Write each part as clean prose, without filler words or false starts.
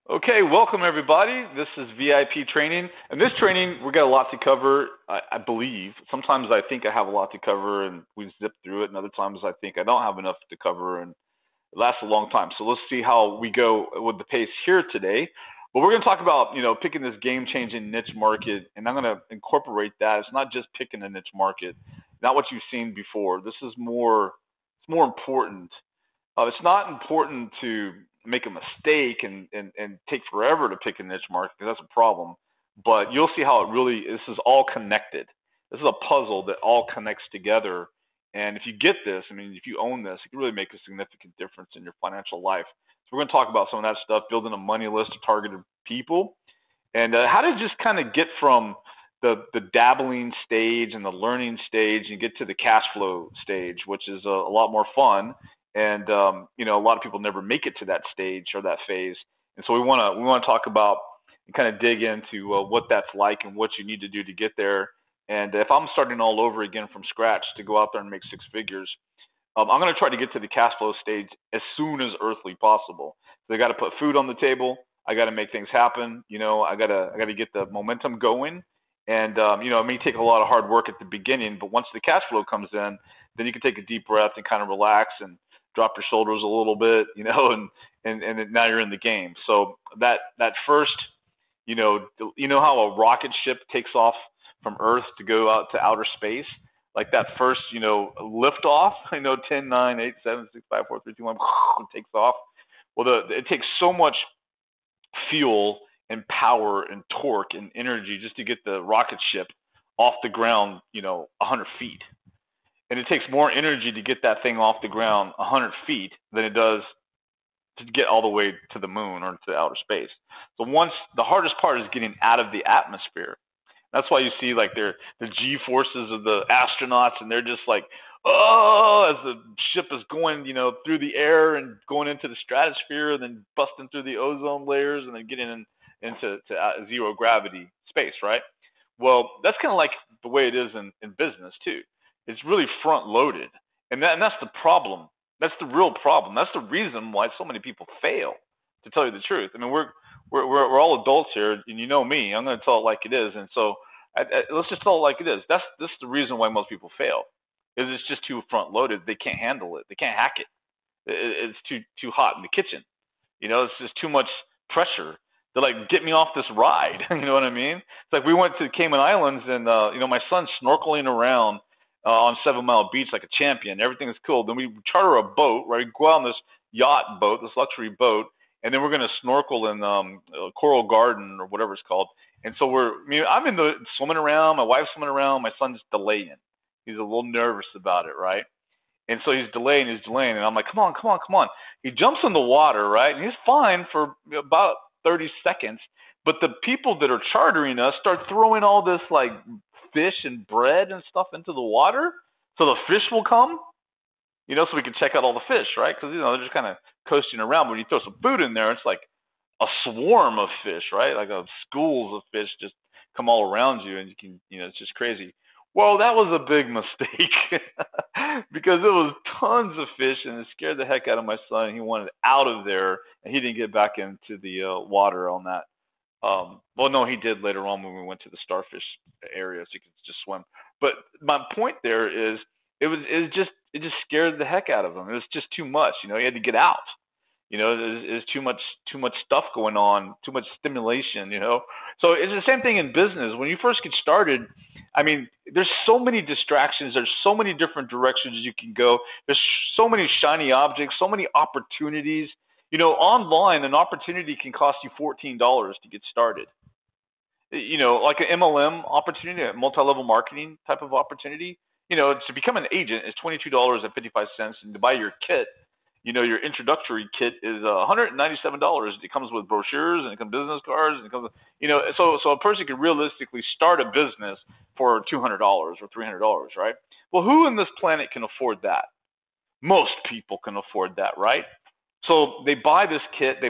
Okay, welcome everybody. This is VIP training. And this training, we got a lot to cover, I believe. Sometimes I think I have a lot to cover and we zip through it, and other times I think I don't have enough to cover and it lasts a long time. So let's see how we go with the pace here today. But we're going to talk about, picking this game-changing niche market, and I'm going to incorporate that. It's not just picking a niche market, not what you've seen before. This is more, it's more important. It's not important to make a mistake and take forever to pick a niche market because that's a problem. But you'll see how it really, this is all connected. This is a puzzle that all connects together. And if you get this, I mean, if you own this, it can really make a significant difference in your financial life. So we're going to talk about some of that stuff, building a money list of targeted people, and how to just kind of get from the dabbling stage and the learning stage and get to the cash flow stage, which is a lot more fun. And a lot of people never make it to that stage or that phase. And so we want to talk about and kind of dig into what that's like and what you need to do to get there. And if I'm starting all over again from scratch to go out there and make six figures, I'm going to try to get to the cash flow stage as soon as earthly possible. So I got to put food on the table. I got to make things happen. I got to get the momentum going. And it may take a lot of hard work at the beginning, but once the cash flow comes in, then you can take a deep breath and kind of relax and drop your shoulders a little bit, and now you're in the game. So that first, how a rocket ship takes off from Earth to go out to outer space, like that first, lift off, 10, 9, 8, 7, 6, 5, 4, 3, 2, 1, it takes off. Well, it takes so much fuel and power and torque and energy just to get the rocket ship off the ground, 100 feet. And it takes more energy to get that thing off the ground 100 feet than it does to get all the way to the moon or to outer space. So the hardest part is getting out of the atmosphere. That's why you see like the G forces of the astronauts, and they're just like, oh, as the ship is going, through the air and going into the stratosphere, and then busting through the ozone layers, and then getting into zero gravity space, right? Well, that's kind of like the way it is in business too. It's really front loaded, and that's the problem. That's the real problem. That's the reason why so many people fail. To tell you the truth, I mean, we're all adults here, and you know me. I'm going to tell it like it is, and so let's just tell it like it is. That's the reason why most people fail. Is it's just too front loaded. They can't handle it. They can't hack it. It's too hot in the kitchen. It's just too much pressure. They're like, get me off this ride. You know what I mean? It's like we went to the Cayman Islands, and my son's snorkeling around on 7 Mile Beach like a champion. Everything is cool. Then we charter a boat, right? We go out on this yacht boat, this luxury boat, and then we're going to snorkel in Coral Garden or whatever it's called. And so I'm in the swimming around, my wife's swimming around, my son's delaying. He's a little nervous about it, right? And so he's delaying, and I'm like, come on. He jumps in the water, right? And he's fine for about 30 seconds. But the people that are chartering us start throwing all this like fish and bread and stuff into the water, so the fish will come, so we can check out all the fish, right? Because they're just kind of coasting around. But when you throw some food in there, it's like a swarm of fish, right? Like schools of fish just come all around you, and you can, it's just crazy. Well, that was a big mistake because it was tons of fish, and it scared the heck out of my son. He wanted out of there, and he didn't get back into the water on that. Well, no, he did later on when we went to the starfish area, so he could just swim. But my point there is, it just scared the heck out of him. It was just too much, he had to get out. It was too much stuff going on, too much stimulation, So it's the same thing in business. When you first get started, I mean, there's so many distractions. There's so many different directions you can go. There's so many shiny objects, so many opportunities. Online, an opportunity can cost you $14 to get started. Like an MLM opportunity, a multi-level marketing type of opportunity. To become an agent is $22.55, and to buy your kit, your introductory kit is $197. It comes with brochures and it comes with business cards, and it comes with, so a person can realistically start a business for $200 or $300, right? Well, who in this planet can afford that? Most people can afford that, right? So they buy this kit, they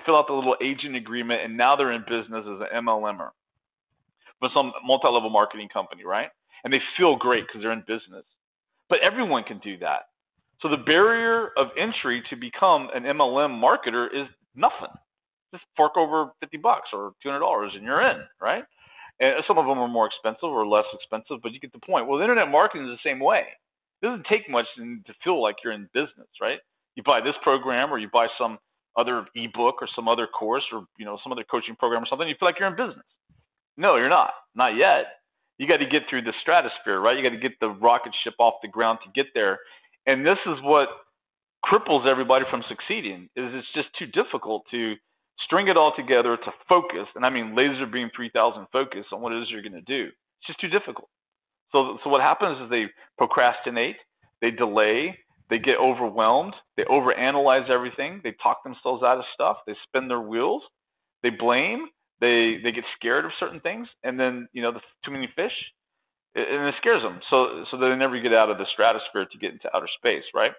fill out the little agent agreement, and now they're in business as an MLMer for some multi-level marketing company, right? And they feel great because they're in business. But everyone can do that. So the barrier of entry to become an MLM marketer is nothing. just fork over $50 or $200 and you're in, right? And some of them are more expensive or less expensive, but you get the point. Well, internet marketing is the same way. It doesn't take much to feel like you're in business, right? You buy this program or you buy some other ebook or some other course or some other coaching program or something, you feel like you're in business. No, you're not yet. You got to get through the stratosphere, right? You got to get the rocket ship off the ground to get there. And this is what cripples everybody from succeeding, is it's just too difficult to string it all together, to focus, and I mean laser beam 3000 focus on what it is you're going to do. It's just too difficult. So what happens is they procrastinate, they delay, they get overwhelmed, they overanalyze everything, they talk themselves out of stuff, they spin their wheels, they blame, they get scared of certain things, and then too many fish, and it scares them. So they never get out of the stratosphere to get into outer space, right?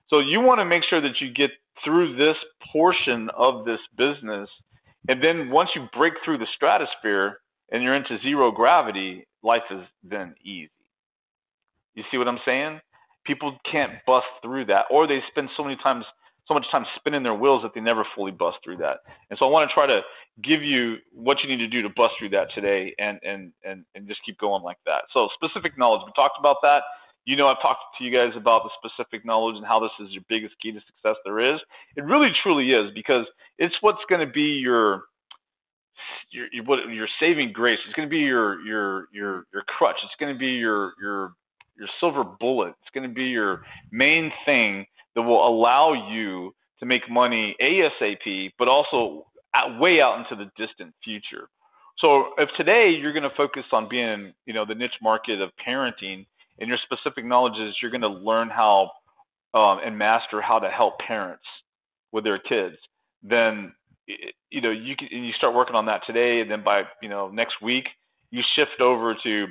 So you want to make sure that you get through this portion of this business, and then once you break through the stratosphere and you're into zero gravity, life is then easy. You see what I'm saying? People can't bust through that, or they spend so much time spinning their wheels that they never fully bust through that. And so I want to try to give you what you need to do to bust through that today, and just keep going like that. So specific knowledge, we talked about that. I've talked to you guys about the specific knowledge and how this is your biggest key to success there is. It really truly is, because it's what's going to be your saving grace. It's going to be your crutch. It's going to be your silver bullet. It's going to be your main thing that will allow you to make money ASAP, but also way out into the distant future. So if today you're going to focus on being, the niche market of parenting, and your specific knowledge is you're going to learn how and master how to help parents with their kids, then you start working on that today, and then by next week you shift over to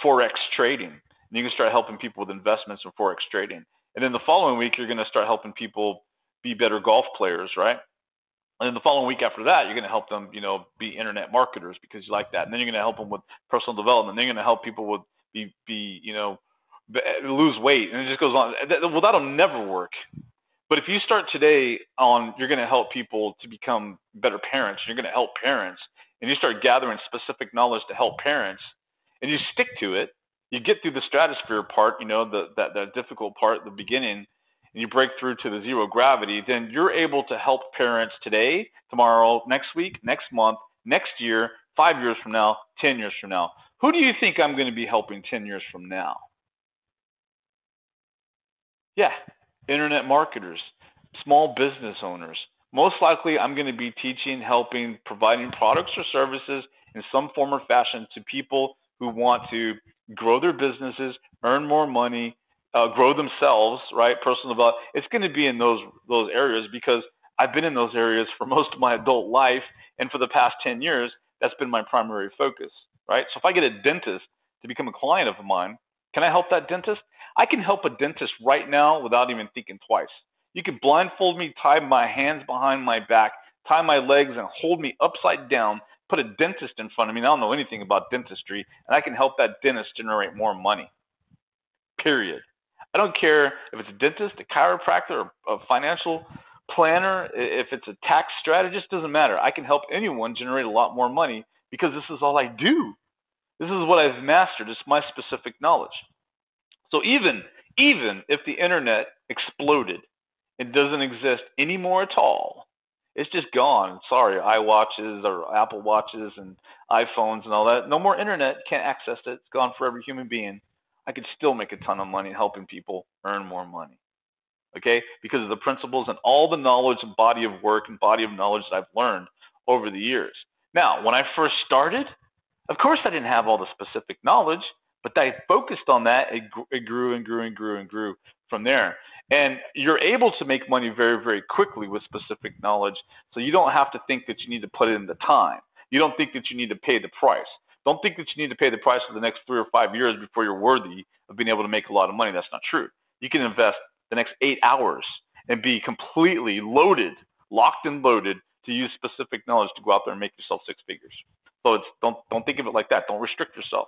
Forex trading, and you can start helping people with investments in Forex trading. And then the following week you're going to start helping people be better golf players, right? And then the following week after that, you're going to help them, be internet marketers because you like that. And then you're going to help them with personal development. Then you're going to help people with lose weight, and it just goes on. Well, that'll never work. But if you start today you're going to help people to become better parents, you're going to help parents, and you start gathering specific knowledge to help parents, and you stick to it, you get through the stratosphere part, that difficult part, the beginning, and you break through to the zero gravity, then you're able to help parents today, tomorrow, next week, next month, next year, 5 years from now, 10 years from now. Who do you think I'm going to be helping 10 years from now? Yeah, internet marketers, small business owners. Most likely, I'm going to be teaching, helping, providing products or services in some form or fashion to people who want to grow their businesses, earn more money, grow themselves, right? Personal development. It's going to be in those areas, because I've been in those areas for most of my adult life, and for the past 10 years, that's been my primary focus, right? So if I get a dentist to become a client of mine, can I help that dentist? I can help a dentist right now without even thinking twice. You can blindfold me, tie my hands behind my back, tie my legs, and hold me upside down, put a dentist in front of me, and I don't know anything about dentistry, and I can help that dentist generate more money, period. I don't care if it's a dentist, a chiropractor, or a financial planner, if it's a tax strategist, doesn't matter. I can help anyone generate a lot more money, because this is all I do. This is what I've mastered. It's my specific knowledge. So even if the internet exploded, it doesn't exist anymore at all, it's just gone. Sorry, iWatches or Apple Watches and iPhones and all that. No more internet. Can't access it. It's gone for every human being. I could still make a ton of money helping people earn more money. Okay? Because of the principles and all the knowledge and body of work and body of knowledge that I've learned over the years. Now, when I first started, of course I didn't have all the specific knowledge, but I focused on that. It grew and grew and grew and grew from there. And you're able to make money very, very quickly with specific knowledge, so you don't have to think that you need to put in the time. You don't think that you need to pay the price. Don't think that you need to pay the price for the next 3 or 5 years before you're worthy of being able to make a lot of money. That's not true. You can invest the next 8 hours and be completely loaded, locked and loaded, to use specific knowledge to go out there and make yourself 6 figures. So don't think of it like that. Don't restrict yourself.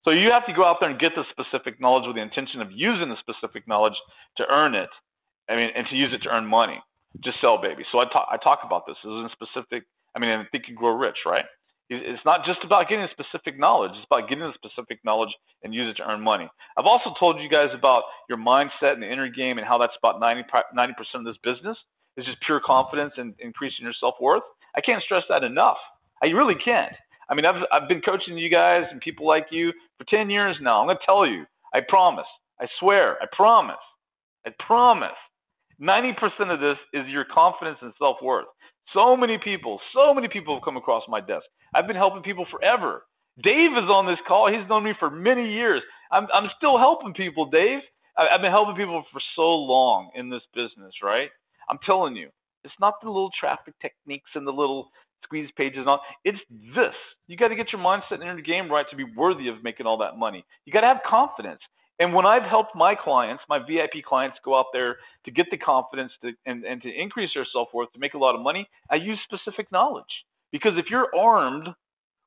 So you have to go out there and get the specific knowledge with the intention of using the specific knowledge to earn it, and to use it to earn money. Just sell, baby. So I talk about this. This isn't specific. I mean, Think and Grow Rich, right? It's not just about getting a specific knowledge. It's about getting a specific knowledge and use it to earn money. I've also told you guys about your mindset and the inner game and how that's about 90% of this business. It's just pure confidence and increasing your self-worth. I can't stress that enough. I really can't. I mean, I've been coaching you guys and people like you for 10 years now. I'm going to tell you. I promise. I swear. I promise. I promise. 90% of this is your confidence and self-worth. So many people have come across my desk. I've been helping people forever. Dave is on this call. He's known me for many years. I'm still helping people, Dave. I've been helping people for so long in this business, right? I'm telling you, it's not the little traffic techniques and the little squeeze pages and all. It's this. You got to get your mindset and the game right to be worthy of making all that money. You got to have confidence. And when I've helped my clients, my VIP clients, go out there to get the confidence and to increase their self-worth, to make a lot of money, I use specific knowledge. Because if you're armed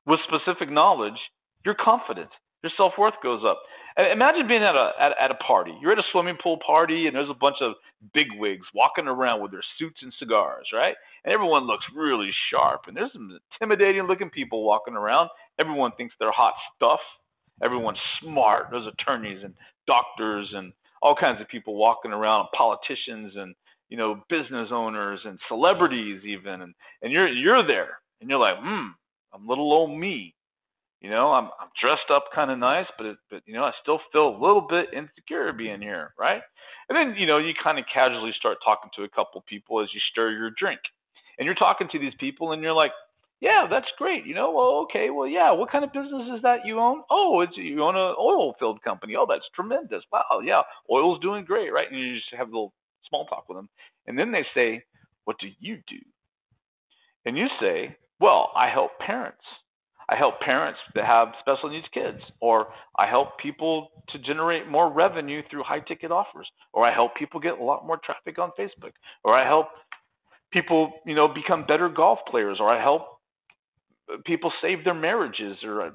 with specific knowledge, you're confident. Your self-worth goes up. And imagine being at a party. You're at a swimming pool party, and there's a bunch of bigwigs walking around with their suits and cigars, right? And everyone looks really sharp. And there's some intimidating-looking people walking around. Everyone thinks they're hot stuff. Everyone's smart. There's attorneys and doctors and all kinds of people walking around, politicians and business owners and celebrities even. And you're there, and you're like, I'm little old me. I'm dressed up kind of nice, but I still feel a little bit insecure being here, right? And then you kind of casually start talking to a couple people as you stir your drink, and you're talking to these people, and you're like, yeah, that's great. Well, okay, well, yeah. What kind of business is that you own? Oh, you own an oil field company. Oh, that's tremendous. Wow, yeah, oil's doing great, right? And you just have a little small talk with them, and then they say, what do you do? And you say, well, I help parents. I help parents that have special needs kids, or I help people to generate more revenue through high ticket offers, or I help people get a lot more traffic on Facebook, or I help people, become better golf players, or I help people save their marriages, or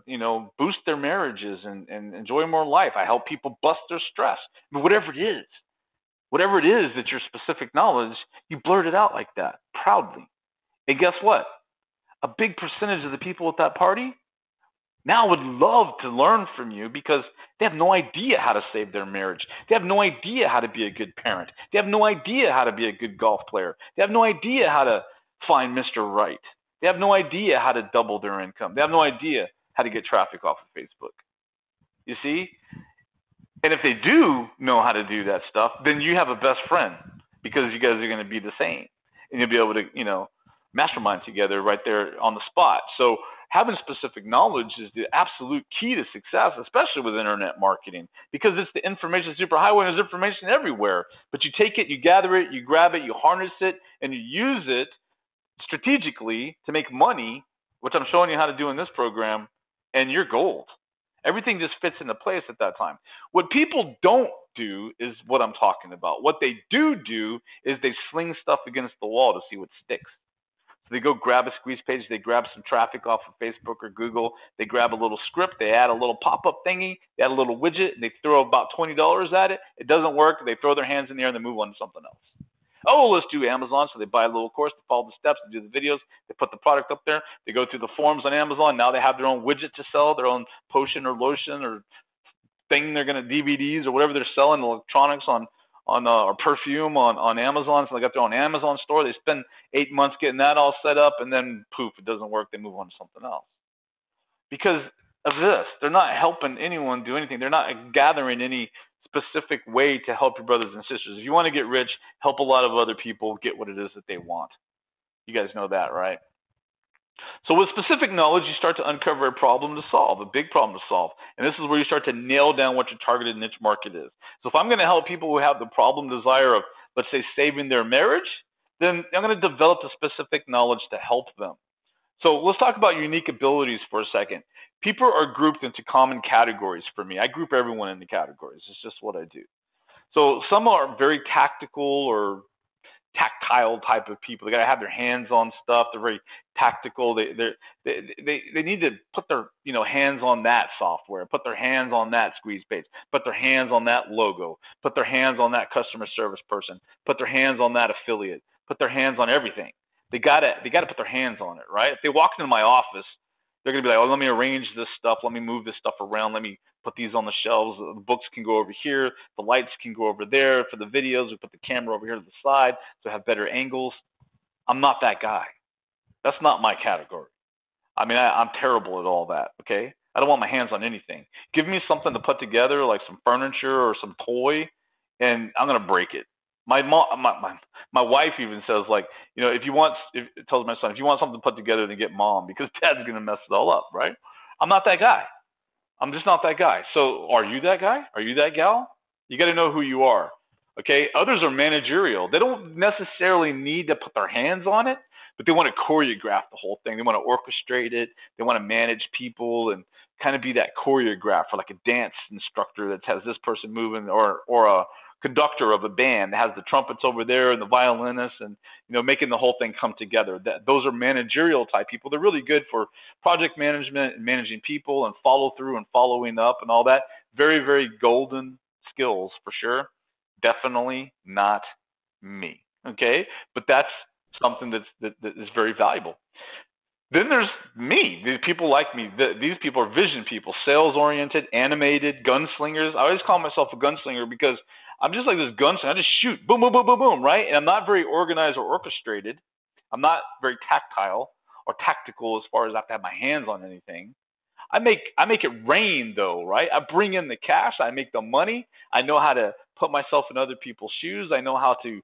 boost their marriages and enjoy more life. I help people bust their stress. But whatever it is that your specific knowledge, you blurt it out like that proudly. And guess what? A big percentage of the people at that party now would love to learn from you, because they have no idea how to save their marriage. They have no idea how to be a good parent. They have no idea how to be a good golf player. They have no idea how to find Mr. Right. They have no idea how to double their income. They have no idea how to get traffic off of Facebook. You see? And if they do know how to do that stuff, then you have a best friend, because you guys are going to be the same. And you'll be able to, mastermind together right there on the spot. So having specific knowledge is the absolute key to success, especially with internet marketing, because it's the information superhighway, and there's information everywhere. But you take it, you gather it, you grab it, you harness it, and you use it strategically to make money, which I'm showing you how to do in this program, and you're gold. Everything just fits into place at that time. What people don't do is what I'm talking about. What they do is they sling stuff against the wall to see what sticks. So they go grab a squeeze page, they grab some traffic off of Facebook or Google, they grab a little script, they add a little pop-up thingy, they add a little widget, and they throw about $20 at it. It doesn't work. They throw their hands in the air and they move on to something else. Oh, let's do Amazon. So they buy a little course, they follow the steps, they do the videos, they put the product up there, they go through the forums on Amazon. Now they have their own widget to sell, their own potion or lotion or thing they're going to DVDs or whatever they're selling, electronics on or perfume on Amazon. So they got their own Amazon store. They spend 8 months getting that all set up, and then poof, it doesn't work. They move on to something else. Because of this, they're not helping anyone do anything. They're not gathering any specific way to help your brothers and sisters. If you want to get rich, help a lot of other people get what it is that they want. You guys know that, right? So with specific knowledge, you start to uncover a problem to solve, a big problem to solve. And this is where you start to nail down what your targeted niche market is. So if I'm going to help people who have the problem desire of, let's say, saving their marriage, then I'm going to develop the specific knowledge to help them. So let's talk about unique abilities for a second. People are grouped into common categories for me. I group everyone into categories. It's just what I do. So some are very tactical or tactile type of people. They got to have their hands on stuff. They're very tactical. They need to put their hands on that software, put their hands on that squeeze page, put their hands on that logo, put their hands on that customer service person, put their hands on that affiliate, put their hands on everything. They gotta put their hands on it, right? If they walk into my office, they're gonna be like, oh, let me arrange this stuff, let me move this stuff around, let me put these on the shelves. The books can go over here, the lights can go over there. For the videos, we put the camera over here to the side so I have better angles. I'm not that guy. That's not my category. I mean, I'm terrible at all that, okay? I don't want my hands on anything. Give me something to put together, like some furniture or some toy, and I'm going to break it. My wife even says, like, you know, tells my son, if you want something put together, then get mom, because dad's going to mess it all up, right? I'm not that guy. I'm just not that guy. So are you that guy? Are you that gal? You got to know who you are, okay? Others are managerial. They don't necessarily need to put their hands on it, but they want to choreograph the whole thing. They want to orchestrate it. They want to manage people and kind of be that choreographer, like a dance instructor that has this person moving, or a conductor of a band that has the trumpets over there and the violinists, and, you know, making the whole thing come together. Those are managerial type people. They're really good for project management and managing people and follow through and following up and all that. Very, very golden skills for sure. Definitely not me. Okay, but that's something that is very valuable. Then there's me. These people like me. These people are vision people, sales-oriented, animated, gunslingers. I always call myself a gunslinger because I'm just like this gunslinger. I just shoot, boom, boom, boom, boom, boom, right? And I'm not very organized or orchestrated. I'm not very tactile or tactical as far as I have to have my hands on anything. I make it rain though, right? I bring in the cash. I make the money. I know how to put myself in other people's shoes. I know how to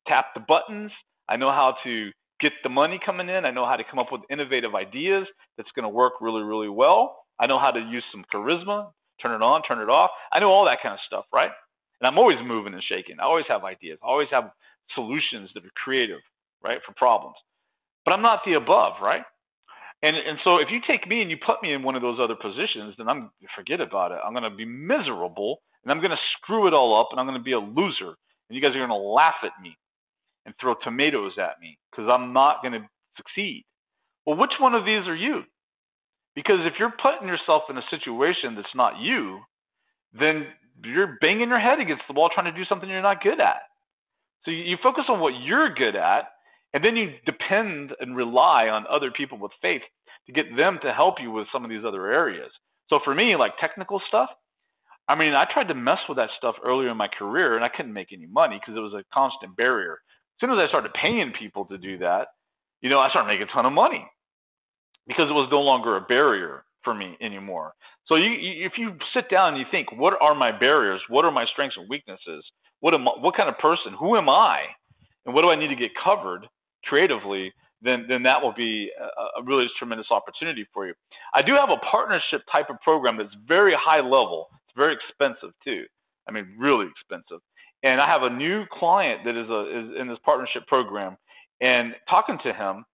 tap the buttons. I know how to get the money coming in. I know how to come up with innovative ideas that's going to work really, really well. I know how to use some charisma, turn it on, turn it off. I know all that kind of stuff, right? And I'm always moving and shaking. I always have ideas. I always have solutions that are creative, right, for problems. But I'm not the above, right? And so if you take me and you put me in one of those other positions, then forget about it. I'm going to be miserable, and I'm going to screw it all up, and I'm going to be a loser. And you guys are going to laugh at me and throw tomatoes at me because I'm not going to succeed. Well, which one of these are you? Because if you're putting yourself in a situation that's not you, then you're banging your head against the wall trying to do something you're not good at. So you focus on what you're good at, and then you depend and rely on other people with faith to get them to help you with some of these other areas. So for me, like technical stuff, I mean, I tried to mess with that stuff earlier in my career, and I couldn't make any money because it was a constant barrier. As soon as I started paying people to do that, you know, I started making a ton of money because it was no longer a barrier for me anymore. So if you sit down and you think, what are my barriers? What are my strengths and weaknesses? What kind of person? Who am I? And what do I need to get covered creatively? Then that will be a really tremendous opportunity for you. I do have a partnership type of program that's very high level. It's very expensive too. I mean, really expensive. And I have a new client that is in this partnership program. And talking to him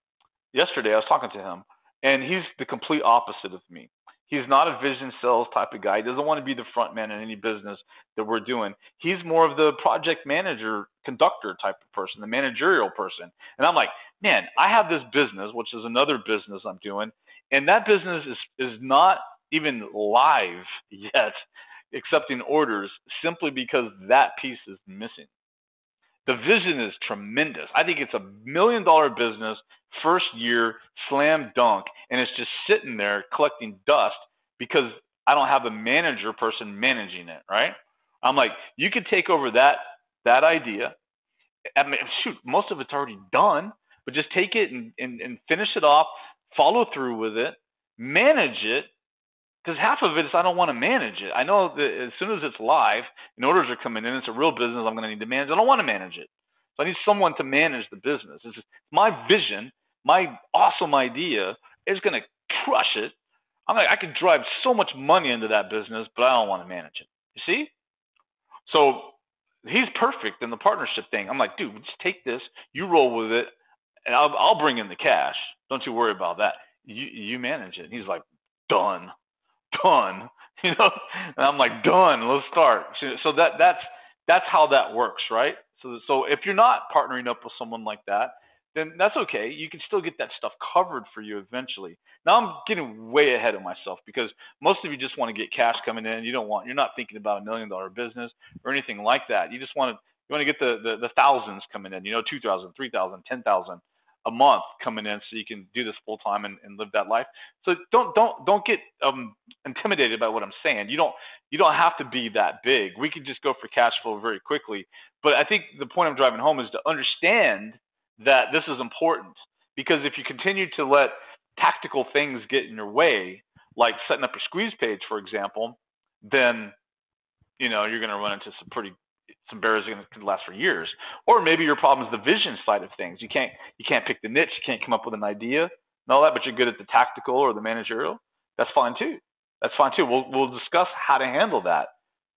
yesterday, I was talking to him, and he's the complete opposite of me. He's not a vision sales type of guy. He doesn't want to be the front man in any business that we're doing. He's more of the project manager, conductor type of person, the managerial person. And I'm like, man, I have this business, which is another business I'm doing, and that business is not even live yet, accepting orders, simply because that piece is missing. The vision is tremendous. I think it's $1 million business, first year, slam dunk, and it's just sitting there collecting dust because I don't have a manager person managing it, right? I'm like, you could take over that idea. I mean, shoot, most of it's already done, but just take it and finish it off, follow through with it, manage it, because half of it is I don't want to manage it. I know that as soon as it's live and orders are coming in, it's a real business I'm going to need to manage. I don't want to manage it. So I need someone to manage the business. It's just my vision, my awesome idea is going to crush it. I'm like, I could drive so much money into that business, but I don't want to manage it. You see? So he's perfect in the partnership thing. I'm like, dude, just take this, you roll with it, and I'll bring in the cash. Don't you worry about that. You manage it. And he's like, done. You know, and I'm like, done. Let's start. So that's how that works, right? So if you're not partnering up with someone like that, then that's okay. You can still get that stuff covered for you eventually. Now I'm getting way ahead of myself because most of you just want to get cash coming in. You're not thinking about $1 million business or anything like that. You just want to You want to get the thousands coming in, 2,000, 3,000, 10,000 a month coming in, so you can do this full time and live that life. So don't get intimidated by what I'm saying. You don't have to be that big. We could just go for cash flow very quickly. But I think the point I'm driving home is to understand that this is important, because if you continue to let tactical things get in your way, like setting up a squeeze page, for example, then you're going to run into some barriers that can last for years. Or maybe your problem is the vision side of things. You can't pick the niche, you can't come up with an idea and all that, but you're good at the tactical or the managerial. That's fine too. We'll discuss how to handle that.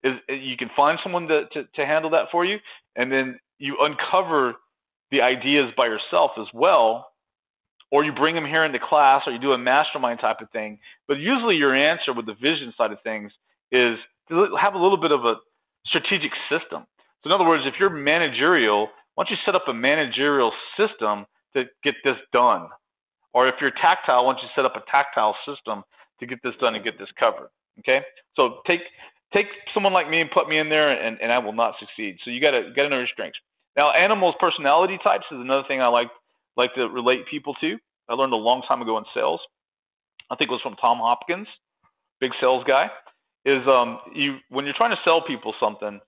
You can find someone to handle that for you, and then you uncover the ideas by yourself as well, or you bring them here into class, or you do a mastermind type of thing. But usually your answer with the vision side of things is to have a little bit of a strategic system. So in other words, if you're managerial, why don't you set up a managerial system to get this done? Or if you're tactile, why don't you set up a tactile system to get this done and get this covered? Okay? So take someone like me and put me in there, and I will not succeed. So you gotta know your strengths. Now, animals' personality types is another thing I like to relate people to. I learned a long time ago in sales. I think it was from Tom Hopkins, big sales guy. Is when you're trying to sell people something,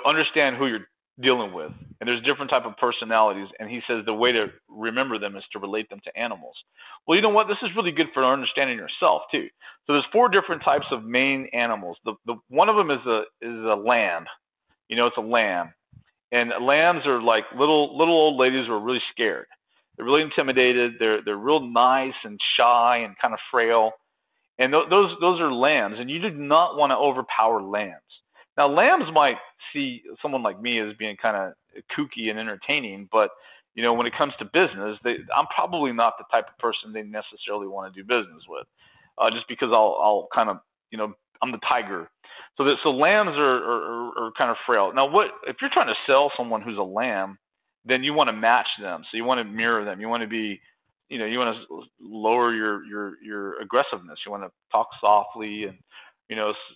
understand who you're dealing with. And there's different type of personalities. And he says the way to remember them is to relate them to animals. Well, you know what? This is really good for understanding yourself too. So there's 4 different types of main animals. The one of them is a lamb. It's a lamb. And lambs are like little old ladies who are really scared. They're really intimidated. They're real nice and shy and kind of frail. And those are lambs, and you do not want to overpower lambs. Now, lambs might see someone like me as being kind of kooky and entertaining, but when it comes to business, I'm probably not the type of person they necessarily want to do business with, just because I'll kind of I'm the tiger. So lambs are kind of frail. Now, if you're trying to sell someone who's a lamb, then you want to match them. So you want to mirror them. You want to be you want to lower your aggressiveness. You want to talk softly and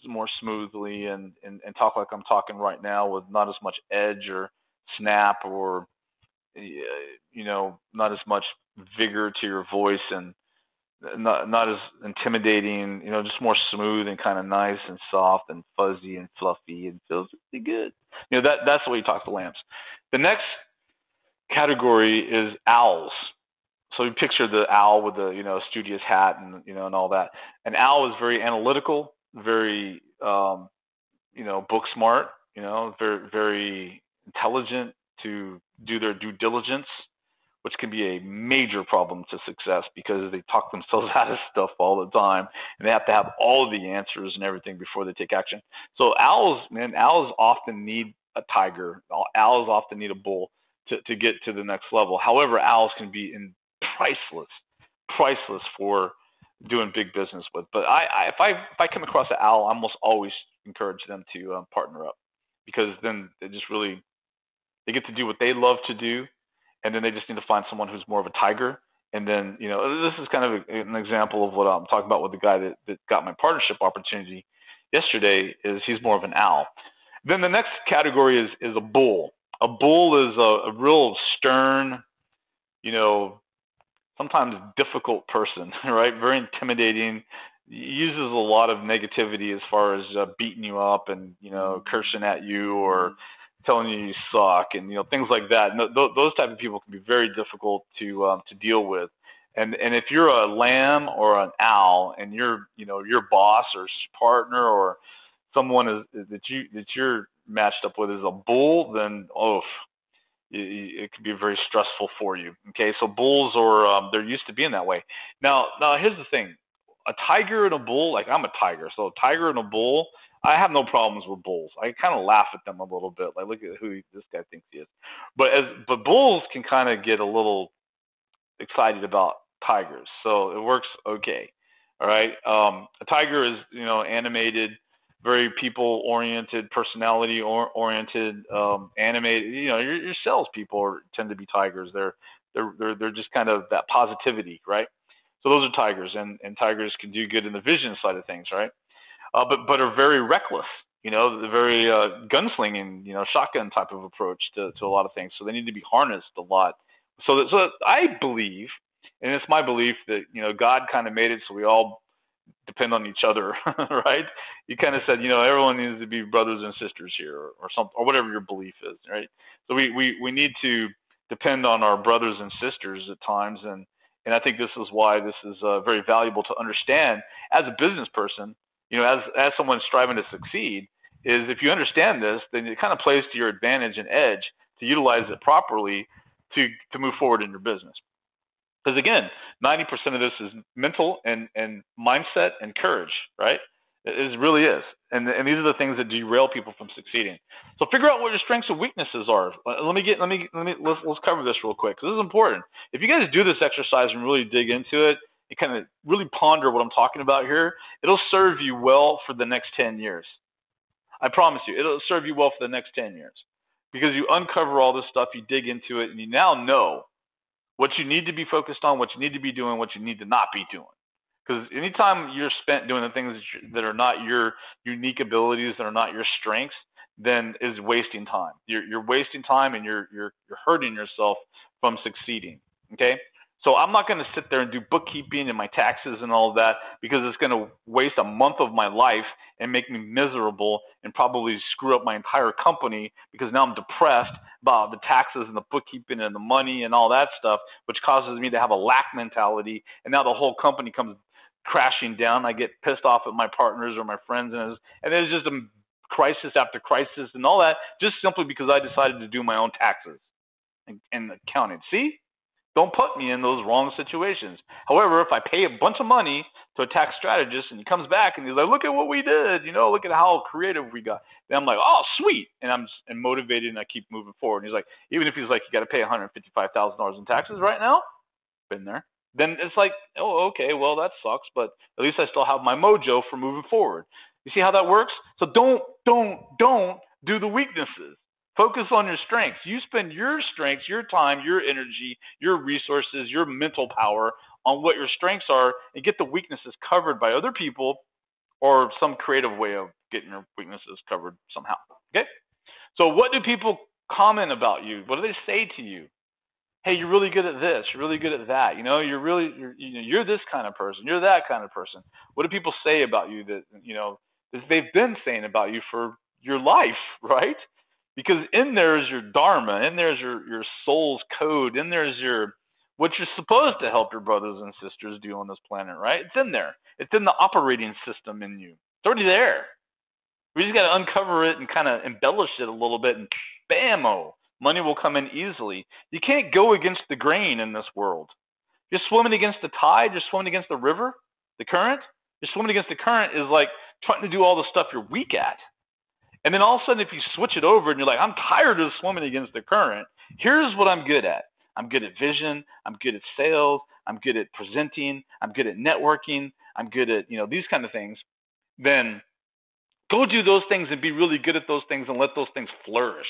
more smoothly and talk like I'm talking right now, with not as much edge or snap, or not as much vigor to your voice, and not as intimidating. Just more smooth and kind of nice and soft and fuzzy and fluffy, and feels really good. That's the way you talk to lambs. The next category is owls. So you picture the owl with the studious hat and and all that. An owl is very analytical, very book smart, very very intelligent to do their due diligence, which can be a major problem to success, because they talk themselves out of stuff all the time, and they have to have all of the answers and everything before they take action. So owls often need a tiger. Owls often need a bull to get to the next level. However, owls can be priceless for doing big business with. But if I come across an owl, I almost always encourage them to partner up, because then they get to do what they love to do, and then they just need to find someone who's more of a tiger. And then this is kind of an example of what I'm talking about with the guy that got my partnership opportunity yesterday. Is he's more of an owl. Then the next category is a bull. A bull is a real stern, sometimes difficult person, right? Very intimidating. Uses a lot of negativity as far as beating you up and cursing at you, or telling you suck, and things like that. And those type of people can be very difficult to deal with. And if you're a lamb or an owl, and your boss or partner or someone that you're matched up with is a bull, then it could be very stressful for you. Okay, so bulls they're used to being that way. Now here's the thing: a tiger and a bull. Like, I'm a tiger, so a tiger and a bull, I have no problems with bulls. I kind of laugh at them a little bit, like, look at who this guy thinks he is. But bulls can kind of get a little excited about tigers, so it works okay. All right, a tiger is animated, very people-oriented, personality-oriented, animated. Your salespeople tend to be tigers. They're just kind of that positivity, right? So those are tigers, and tigers can do good in the vision side of things, right? But are very reckless. the very gunslinging, shotgun type of approach to a lot of things. So they need to be harnessed a lot. So I believe, and it's my belief that God kind of made it so we all depend on each other, right? You kind of said, everyone needs to be brothers and sisters here, or something, or whatever your belief is, right? So we need to depend on our brothers and sisters at times, and I think this is why this is very valuable to understand as a business person. As someone striving to succeed, is if you understand this, then it kind of plays to your advantage and edge to utilize it properly to move forward in your business. Because again, 90% of this is mental and mindset and courage, right? It really is. And these are the things that derail people from succeeding. So figure out what your strengths and weaknesses are. Let's cover this real quick, because this is important. If you guys do this exercise and really dig into it, and kind of really ponder what I'm talking about here, it'll serve you well for the next 10 years. I promise you, it'll serve you well for the next 10 years. Because you uncover all this stuff, you dig into it, and you now know what you need to be focused on, what you need to be doing, what you need to not be doing. Because anytime you're spent doing the things that are not your unique abilities, that are not your strengths, then is wasting time. You're wasting time, and you're hurting yourself from succeeding. Okay? So I'm not going to sit there and do bookkeeping and my taxes and all of that, because it's going to waste a month of my life and make me miserable and probably screw up my entire company, because now I'm depressed about the taxes and the bookkeeping and the money and all that stuff, which causes me to have a lack mentality. And now the whole company comes crashing down. I get pissed off at my partners or my friends, and there's just a crisis after crisis and all that, just simply because I decided to do my own taxes and accounting. See? Don't put me in those wrong situations. However, if I pay a bunch of money to a tax strategist and he comes back and he's like, look at what we did, look at how creative we got. Then I'm like, oh, sweet. And I'm motivated, and I keep moving forward. And he's like, even if he's like, you got to pay $155,000 in taxes right now, been there. Then it's like, oh, okay, well, that sucks, but at least I still have my mojo for moving forward. You see how that works? So don't do the weaknesses. Focus on your strengths. You spend your strengths, your time, your energy, your resources, your mental power on what your strengths are, and get the weaknesses covered by other people, or some creative way of getting your weaknesses covered somehow. Okay? So what do people comment about you? What do they say to you? Hey, you're really good at this. You're really good at that. You're this kind of person. You're that kind of person. What do people say about you that they've been saying about you for your life, right? Because in there is your dharma, in there is your soul's code, in there is what you're supposed to help your brothers and sisters do on this planet, right? It's in there. It's in the operating system in you. It's already there. We just got to uncover it and kind of embellish it a little bit, and bam-o, money will come in easily. You can't go against the grain in this world. You're swimming against the tide. You're swimming against the river, the current. You're swimming against the current is like trying to do all the stuff you're weak at. And then all of a sudden, if you switch it over and you're like, I'm tired of swimming against the current, here's what I'm good at. I'm good at vision. I'm good at sales. I'm good at presenting. I'm good at networking. I'm good at, these kind of things. Then go do those things and be really good at those things, and let those things flourish.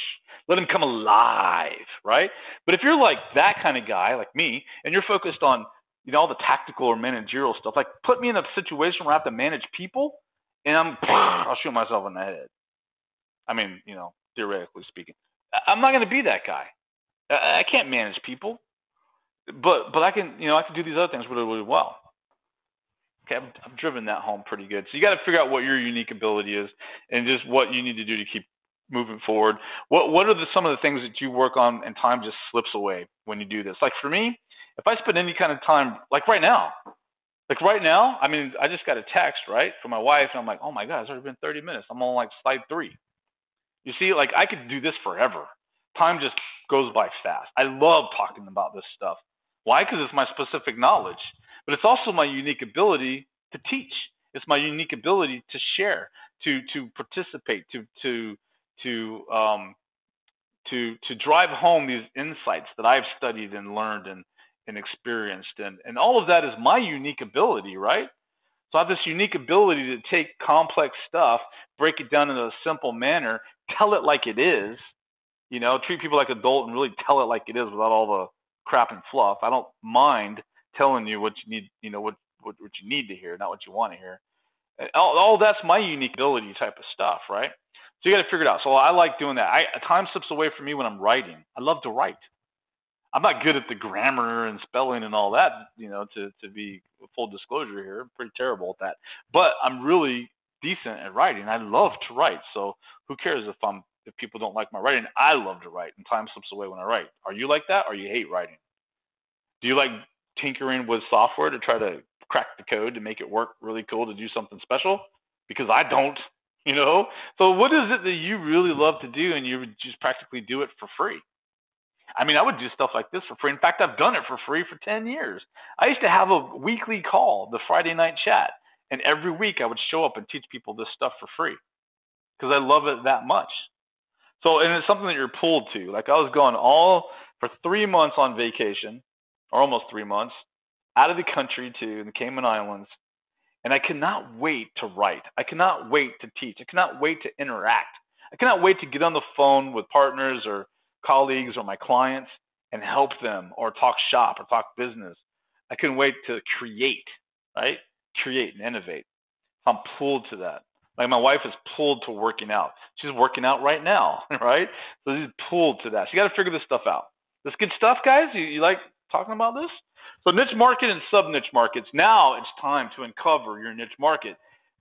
Let them come alive, right? But if you're like that kind of guy, like me, and you're focused on, all the tactical or managerial stuff, like put me in a situation where I have to manage people, and I'll shoot myself in the head. I mean, theoretically speaking, I'm not going to be that guy. I can't manage people, but I can, I can do these other things really, really well. Okay, I've driven that home pretty good. So you got to figure out what your unique ability is, and just what you need to do to keep moving forward. What are some of the things that you work on, and time just slips away when you do this? Like for me, if I spend any kind of time, like right now, I mean, I just got a text, right, from my wife, and I'm like, oh my God, it's already been 30 minutes. I'm on like slide 3. You see, like I could do this forever. Time just goes by fast. I love talking about this stuff. Why? Because it's my specific knowledge, but it's also my unique ability to teach. It's my unique ability to share, to participate, to drive home these insights that I've studied and learned and experienced, and all of that is my unique ability, right? So I have this unique ability to take complex stuff, break it down in a simple manner, tell it like it is, treat people like adult and really tell it like it is without all the crap and fluff. I don't mind telling you what you need, what you need to hear, not what you want to hear. All that's my unique ability type of stuff, right? So you got to figure it out. So I like doing that. Time slips away from me when I'm writing. I love to write. I'm not good at the grammar and spelling and all that, to be full disclosure here. I'm pretty terrible at that. But I'm really decent at writing. I love to write. So who cares if people don't like my writing? I love to write, and time slips away when I write. Are you like that, or you hate writing? Do you like tinkering with software to try to crack the code to make it work really cool to do something special? Because I don't, So what is it that you really love to do and you would just practically do it for free? I mean, I would do stuff like this for free. In fact, I've done it for free for 10 years. I used to have a weekly call, the Friday night chat, and every week I would show up and teach people this stuff for free because I love it that much. So, and it's something that you're pulled to. Like I was going for 3 months on vacation, or almost 3 months, out of the country to the Cayman Islands, and I cannot wait to write. I cannot wait to teach. I cannot wait to interact. I cannot wait to get on the phone with partners or colleagues or my clients and help them or talk shop or talk business. I couldn't wait to create, right? Create and innovate. I'm pulled to that. Like my wife is pulled to working out. She's working out right now, right? So she's pulled to that. So you got to figure this stuff out. This good stuff, guys. You like talking about this? So niche market and sub-niche markets. Now it's time to uncover your niche market.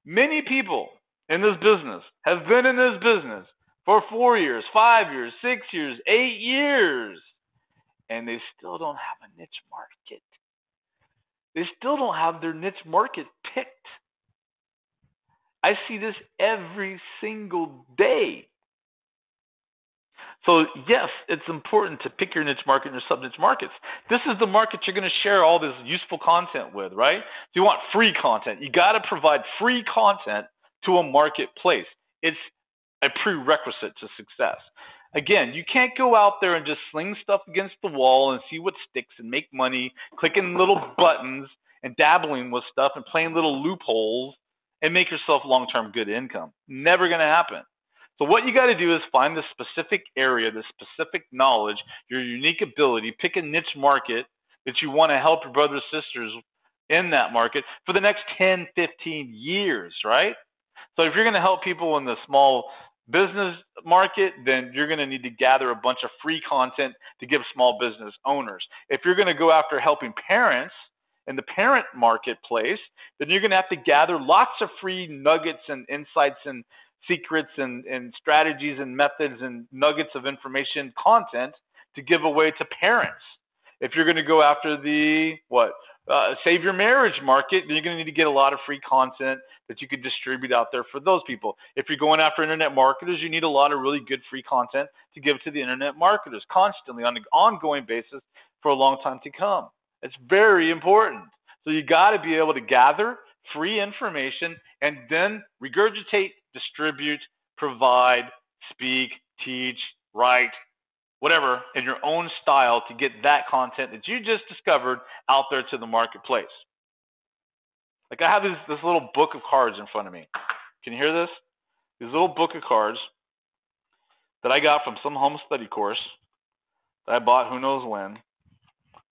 Many people in this business have been in this business for 4 years, 5 years, 6 years, 8 years, and they still don't have a niche market. They still don't have their niche market picked. I see this every single day. So yes, it's important to pick your niche market and your sub-niche markets. This is the market you're going to share all this useful content with, right? If you want free content, you got to provide free content to a marketplace. It's a prerequisite to success. Again, you can't go out there and just sling stuff against the wall and see what sticks and make money, clicking little buttons and dabbling with stuff and playing little loopholes and make yourself long-term good income. Never going to happen. So what you got to do is find the specific area, the specific knowledge, your unique ability, pick a niche market that you want to help your brothers and sisters in that market for the next 10, 15 years, right? So if you're going to help people in the small business market, then you're going to need to gather a bunch of free content to give small business owners. If you're going to go after helping parents in the parent marketplace, then you're going to have to gather lots of free nuggets and insights and secrets and strategies and methods and nuggets of information content to give away to parents. If you're going to go after the save your marriage market, then you're going to need to get a lot of free content that you could distribute out there for those people. If you're going after internet marketers, you need a lot of really good free content to give to the internet marketers constantly on an ongoing basis for a long time to come. It's very important. So you got to be able to gather free information and then regurgitate, distribute, provide, speak, teach, write, whatever, in your own style to get that content that you just discovered out there to the marketplace. Like I have this little book of cards in front of me. Can you hear this? This little book of cards that I got from some home study course that I bought who knows when.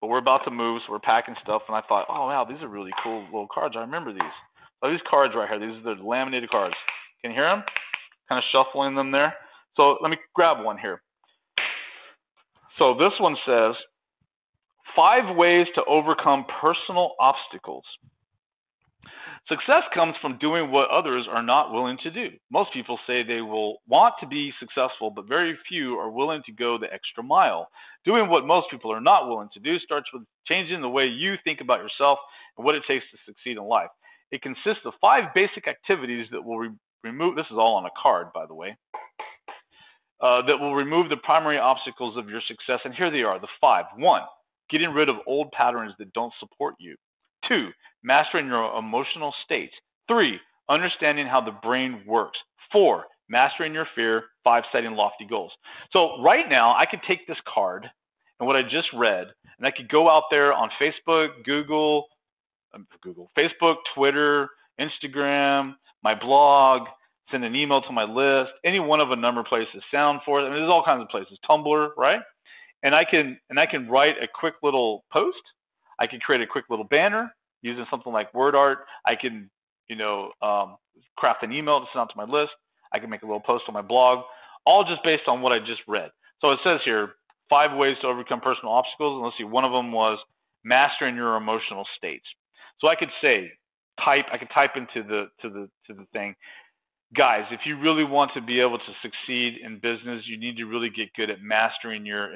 But we're about to move, so we're packing stuff, and I thought, oh, wow, these are really cool little cards. I remember these. So these cards right here, these are the laminated cards. Can you hear them? Kind of shuffling them there. So let me grab one here. So this one says, 5 ways to overcome personal obstacles. Success comes from doing what others are not willing to do. Most people say they will want to be successful, but very few are willing to go the extra mile. Doing what most people are not willing to do starts with changing the way you think about yourself and what it takes to succeed in life. It consists of 5 basic activities that will remove, this is all on a card, by the way, that will remove the primary obstacles of your success. And here they are, the 5. 1, getting rid of old patterns that don't support you. 2, mastering your emotional state. 3, understanding how the brain works. 4, mastering your fear. 5, setting lofty goals. So right now, I could take this card and what I just read, and I could go out there on Facebook, Facebook, Twitter, Instagram, my blog, send an email to my list, any one of a number of places, SoundForce. I mean, there's all kinds of places. Tumblr, right? And I can write a quick little post. I can create a quick little banner using something like word art. I can, craft an email to send out to my list. I can make a little post on my blog, all just based on what I just read. So it says here, 5 ways to overcome personal obstacles. And let's see, one of them was mastering your emotional states. So I could say, I could type into the thing, guys, if you really want to be able to succeed in business, you need to really get good at mastering your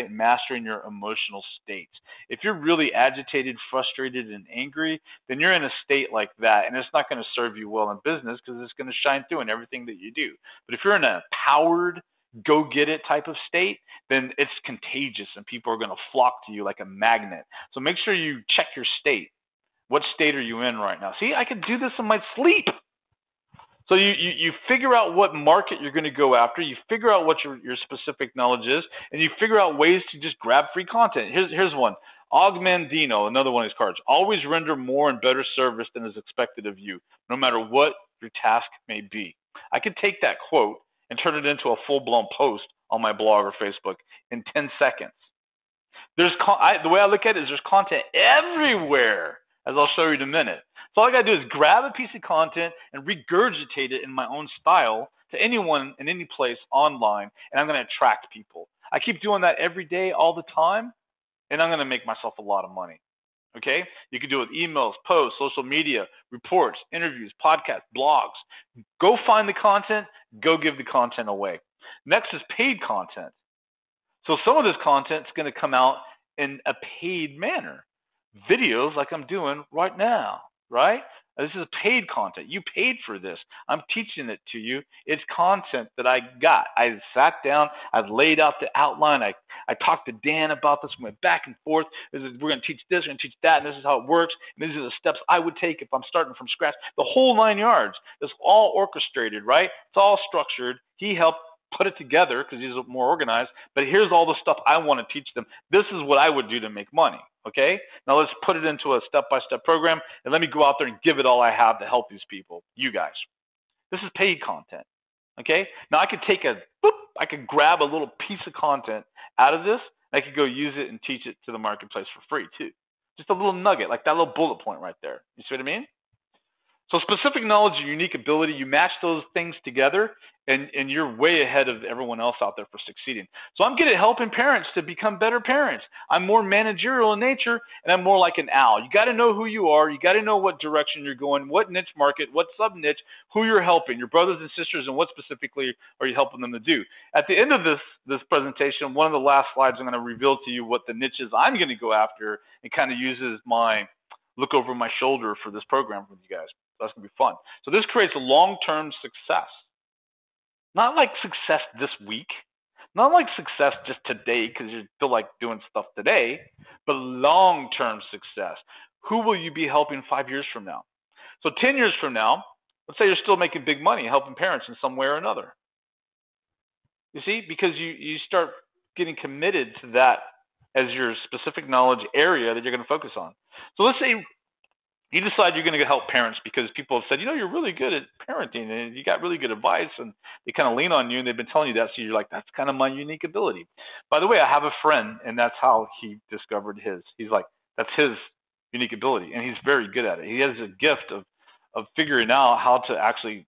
mastering your emotional states. If you're really agitated, frustrated, and angry, then you're in a state like that, and it's not going to serve you well in business because it's going to shine through in everything that you do. But if you're in a powered, go get it type of state, then it's contagious and people are going to flock to you like a magnet. So make sure you check your state. What state are you in right now? See, I can do this in my sleep. So you figure out what market you're going to go after, you figure out what your specific knowledge is, and you figure out ways to just grab free content. Here's one. Ogmandino, another one of these cards. Always render more and better service than is expected of you, no matter what your task may be. I could take that quote and turn it into a full-blown post on my blog or Facebook in 10 seconds. The way I look at it is there's content everywhere, as I'll show you in a minute. So all I got to do is grab a piece of content and regurgitate it in my own style to anyone in any place online, and I'm going to attract people. I keep doing that every day, all the time, and I'm going to make myself a lot of money. Okay? You can do it with emails, posts, social media, reports, interviews, podcasts, blogs. Go find the content, go give the content away. Next is paid content. So some of this content is going to come out in a paid manner. Videos like I'm doing right now, right? This is paid content. You paid for this. I'm teaching it to you. It's content that I got. I sat down. I laid out the outline. I talked to Dan about this. We went back and forth. We're going to teach this. We're going to teach that. And this is how it works. And these are the steps I would take if I'm starting from scratch. The whole 9 yards. It's all orchestrated, right? It's all structured. He helped put it together because he's more organized. But here's all the stuff I want to teach them. This is what I would do to make money. Okay? Now let's put it into a step-by-step program, and let me go out there and give it all I have to help these people, you guys. This is paid content. Okay? Now I could grab a little piece of content out of this, and I could go use it and teach it to the marketplace for free too. Just a little nugget, like that little bullet point right there. You see what I mean? So specific knowledge and unique ability, you match those things together, and you're way ahead of everyone else out there for succeeding. So I'm good at helping parents to become better parents. I'm more managerial in nature, and I'm more like an owl. You got to know who you are. You got to know what direction you're going, what niche market, what sub-niche, who you're helping, your brothers and sisters, and what specifically are you helping them to do. At the end of this presentation, one of the last slides, I'm going to reveal to you what the niches I'm going to go after, and kind of uses my look over my shoulder for this program with you guys. That's going to be fun. So this creates a long-term success. Not like success this week. Not like success just today because you feel like doing stuff today, but long-term success. Who will you be helping 5 years from now? So 10 years from now, let's say you're still making big money helping parents in some way or another. You see, because you start getting committed to that as your specific knowledge area that you're going to focus on. So let's say you decide you're going to help parents because people have said, you're really good at parenting and you got really good advice, and they kind of lean on you and they've been telling you that. So you're like, that's kind of my unique ability. By the way, I have a friend, and that's how he discovered his. He's like, that's his unique ability, and he's very good at it. He has a gift of figuring out how to actually,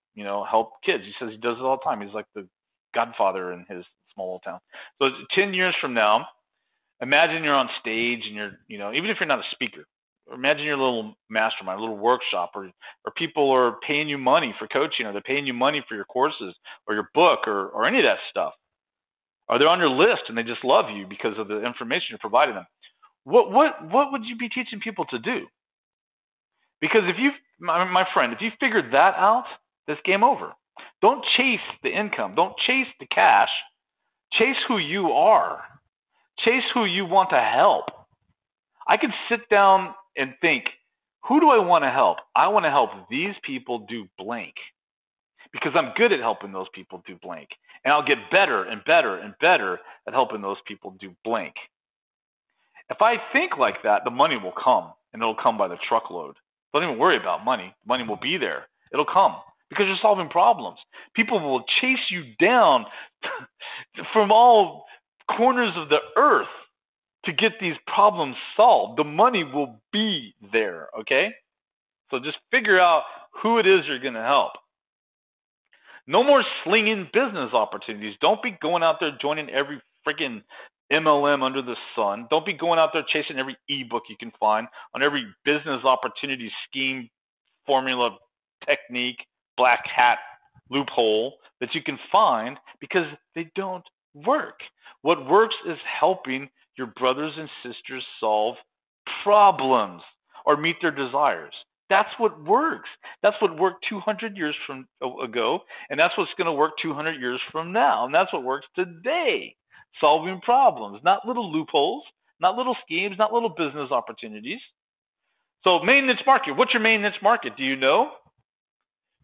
help kids. He says he does it all the time. He's like the godfather in his small little town. So 10 years from now, imagine you're on stage and you're, even if you're not a speaker, imagine your little mastermind, a little workshop, or people are paying you money for coaching, or they're paying you money for your courses or your book or any of that stuff. Or they're on your list and they just love you because of the information you're providing them. What would you be teaching people to do? Because my friend, if you figured that out, it's game over. Don't chase the income. Don't chase the cash. Chase who you are. Chase who you want to help. I could sit down and think, who do I want to help? I want to help these people do blank because I'm good at helping those people do blank. And I'll get better and better and better at helping those people do blank. If I think like that, the money will come, and it'll come by the truckload. Don't even worry about money. Money will be there. It'll come because you're solving problems. People will chase you down from all corners of the earth to get these problems solved. The money will be there, okay? So just figure out who it is you're going to help. No more slinging business opportunities. Don't be going out there joining every freaking MLM under the sun. Don't be going out there chasing every ebook you can find on every business opportunity scheme, formula, technique, black hat loophole that you can find, because they don't work. What works is helping your brothers and sisters solve problems or meet their desires. That's what works. That's what worked 200 years ago, and that's what's going to work 200 years from now, and that's what works today. Solving problems, not little loopholes, not little schemes, not little business opportunities. So main niche market. What's your main niche market? Do you know?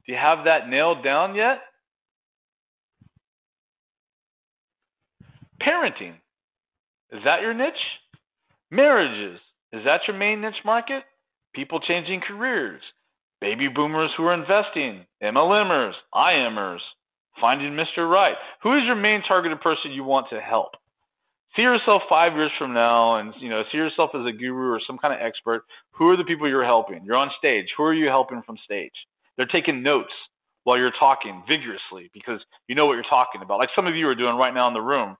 Do you have that nailed down yet? Parenting. Is that your niche? Marriages. Is that your main niche market? People changing careers. Baby boomers who are investing. MLMers. IMers. Finding Mr. Right. Who is your main targeted person you want to help? See yourself 5 years from now, and see yourself as a guru or some kind of expert. Who are the people you're helping? You're on stage. Who are you helping from stage? They're taking notes while you're talking vigorously because you know what you're talking about. Like some of you are doing right now in the room,